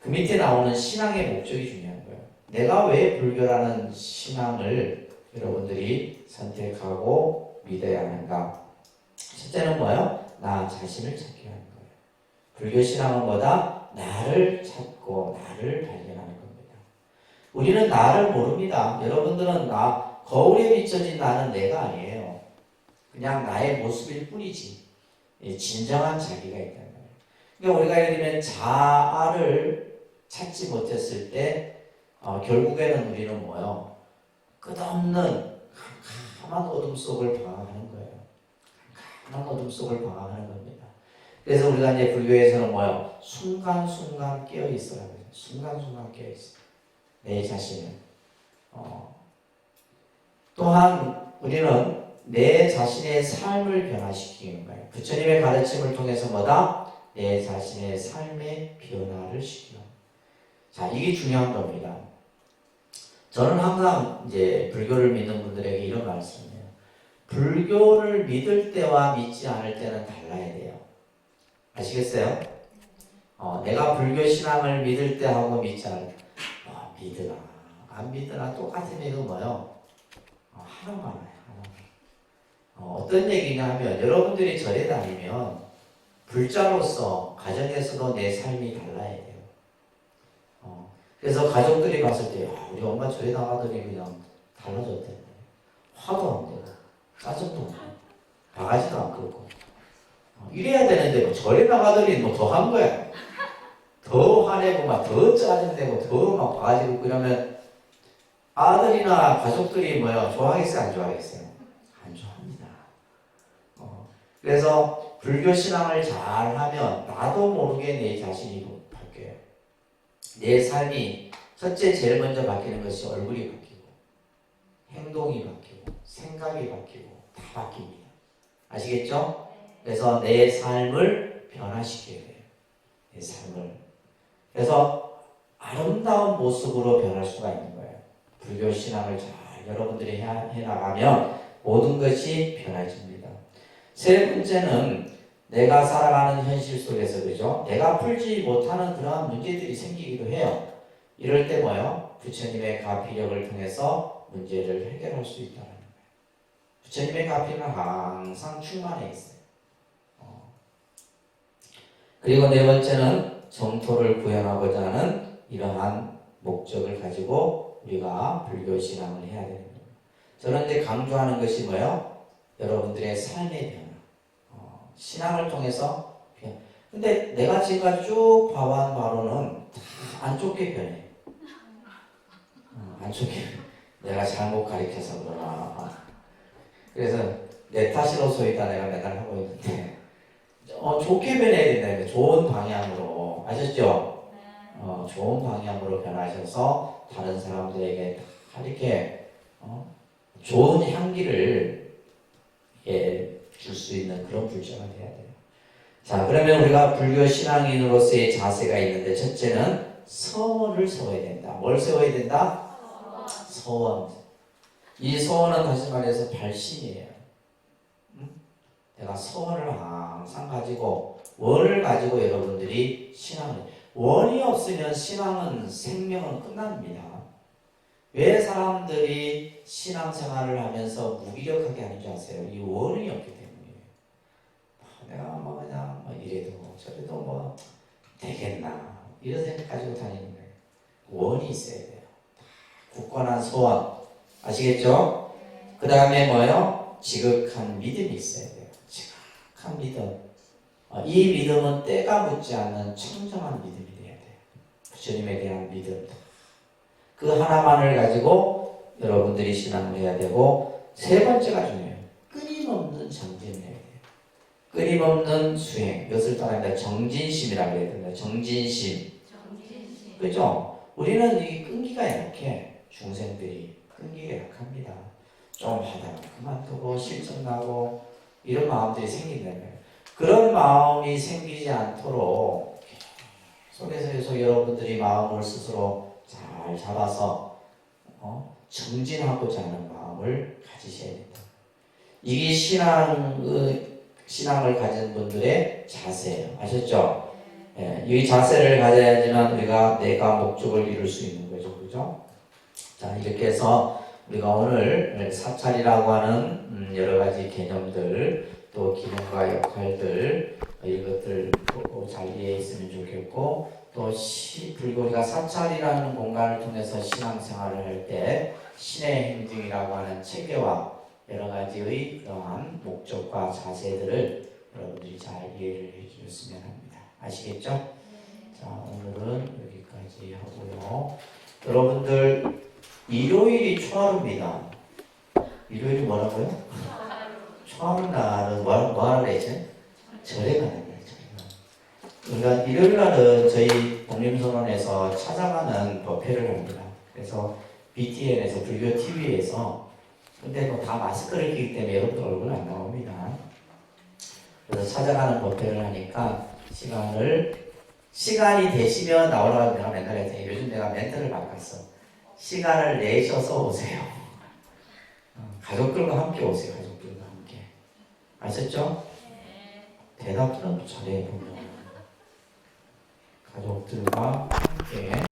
그 밑에 나오는 신앙의 목적이 중요한 거예요. 내가 왜 불교라는 신앙을 여러분들이 선택하고 믿어야 하는가? 첫째는 뭐예요? 나 자신을 찾게 하는 거예요. 불교 신앙은 뭐다? 나를 찾고 나를 발견하는 겁니다. 우리는 나를 모릅니다. 여러분들은 거울에 비춰진 나는 내가 아니에요. 그냥 나의 모습일 뿐이지. 진정한 자기가 있다는 거예요. 그러니까 우리가 예를 들면 찾지 못했을 때 결국에는 우리는 뭐요? 끝없는 캄캄한 어둠 속을 방황하는 거예요. 캄캄한 어둠 속을 방황하는 겁니다. 그래서 우리가 이제 불교에서는 뭐요? 순간순간 깨어 있어라고 해요. 순간순간 깨어 있어. 내 자신을. 또한 우리는 내 자신의 삶을 변화시키는 거예요. 부처님의 가르침을 통해서 뭐다? 내 자신의 삶의 변화를 시키는. 자, 이게 중요한 겁니다. 저는 항상 이제 불교를 믿는 분들에게 이런 말씀이에요. 불교를 믿을 때와 믿지 않을 때는 달라야 돼요. 아시겠어요? 내가 불교 신앙을 믿을 때 하고 믿지 않을 때, 믿으나 안 믿으나 똑같은 얘기는 뭐요? 하나만 해요. 어떤 얘기냐 하면 여러분들이 절에 다니면 불자로서 가정에서도 내 삶이 달라야 돼요. 그래서 가족들이 봤을 때 우리 엄마 절에 나가더니 그냥 달라졌대. 화도 안 되고 짜증도 안 나고 바가지도 안 끄고 이래야 되는데 뭐 절에 나가더니 뭐 더 한 거야. 더 화내고 막 더 짜증내고 더 막 바가지 긋고 이러면 아들이나 가족들이 뭐야 좋아하겠어요 안 좋아하겠어요? 안 좋아합니다. 그래서 불교 신앙을 잘 하면 나도 모르게 내 자신이 바뀌어요. 내 삶이 첫째 제일 먼저 바뀌는 것이 얼굴이 바뀌고 행동이 바뀌고 생각이 바뀌고 다 바뀝니다. 아시겠죠? 그래서 내 삶을 변화시켜야 돼요. 내 삶을. 그래서 아름다운 모습으로 변할 수가 있는 거예요. 불교 신앙을 잘 여러분들이 해나가면 모든 것이 변해집니다. 세 번째는 내가 살아가는 현실 속에서 그죠? 내가 풀지 못하는 그러한 문제들이 생기기도 해요. 이럴 때 뭐요? 부처님의 가피력을 통해서 문제를 해결할 수 있다는 거예요. 부처님의 가피는 항상 충만해 있어요. 그리고 네 번째는 정토를 구현하고자 하는 이러한 목적을 가지고 우리가 불교 신앙을 해야 되는 거예요. 저는 이제 강조하는 것이 뭐예요? 여러분들의 삶의 변화. 신앙을 통해서 변화. 근데 내가 지금까지 쭉 봐온 바로는 다 안 좋게 변해. 안 좋게. 내가 잘못 가르쳐서 그러나. 그래서 내 탓이로소이다 내가 맨날 하고 있는데 좋게 변해야 된다니까. 좋은 방향으로. 아셨죠? 좋은 방향으로 변하셔서 다른 사람들에게 다 이렇게 좋은 향기를 줄 수 있는 그런 불자가 돼야 돼요. 자, 그러면 우리가 불교 신앙인으로서의 자세가 있는데 첫째는 서원을 세워야 된다. 뭘 세워야 된다? 서원. 이 서원은 다시 말해서 발심이에요. 내가 서원을 항상 가지고 원을 가지고 여러분들이 신앙을 원이 없으면 신앙은 생명은 끝납니다. 왜 사람들이 신앙생활을 하면서 무기력하게 하는 줄 아세요? 이 원이 없기 때문이에요. 내가 뭐 그냥 뭐 이래도 저래도 뭐 되겠나 이런 생각 가지고 다니는 거예요. 원이 있어야 돼요. 굳건한 소원 아시겠죠? 그 다음에 뭐요? 지극한 믿음이 있어야 돼요. 지극한 믿음. 이 믿음은 때가 묻지 않는 청정한 믿음이 돼야 돼요. 부처님에 대한 믿음. 그 하나만을 가지고 여러분들이 신앙을 해야 되고 세 번째가 중요해요. 끊임없는 정진을 해야 돼요. 끊임없는 수행. 이것을 따라합니다. 정진심이라고 해야 됩니다. 정진심. 그죠? 우리는 이 끈기가 약해. 중생들이 끈기가 약합니다. 좀 하다가 그만두고 실증나고 이런 마음들이 생긴다는 거예요. 그런 마음이 생기지 않도록 계속 여러분들이 마음을 스스로 잘 잡아서 정진하고자 하는 마음을 가지셔야 된다. 이게 신앙을 가진 분들의 자세예요. 아셨죠? 예, 이 자세를 가져야지만 우리가 내가 목적을 이룰 수 있는 거죠. 그죠? 자, 이렇게 해서 우리가 오늘 사찰이라고 하는 여러 가지 개념들, 또 기능과 역할들, 이런 것들 잘 이해했으면 좋겠고, 또 불교가 사찰이라는 공간을 통해서 신앙생활을 할 때 신의 행등이라고 하는 체계와 여러 가지의 그러한 목적과 자세들을 여러분들이 잘 이해를 해주셨으면 합니다. 아시겠죠? 자, 오늘은 여기까지요. 준비하고요. 여러분들 일요일이 초하루입니다. 일요일이 뭐라고요? 초하루 날은 뭐 하라 했지? 절에 가는 거예요. 그러니까 일요일 날은 저희 독립선언에서 찾아가는 법회를 합니다. 그래서 BTN에서 불교 TV에서 근데 뭐 다 마스크를 끼기 때문에 여러분들 얼굴 안 나옵니다. 그래서 찾아가는 법회를 하니까 시간이 되시면 나오라고 내가 맨날 했더니 요즘 내가 멘트를 바꿨어. 시간을 내셔서 오세요. 가족들과 함께 오세요. 가족들과 함께. 아셨죠? 대답들은 잘해 보면 가족들과 함께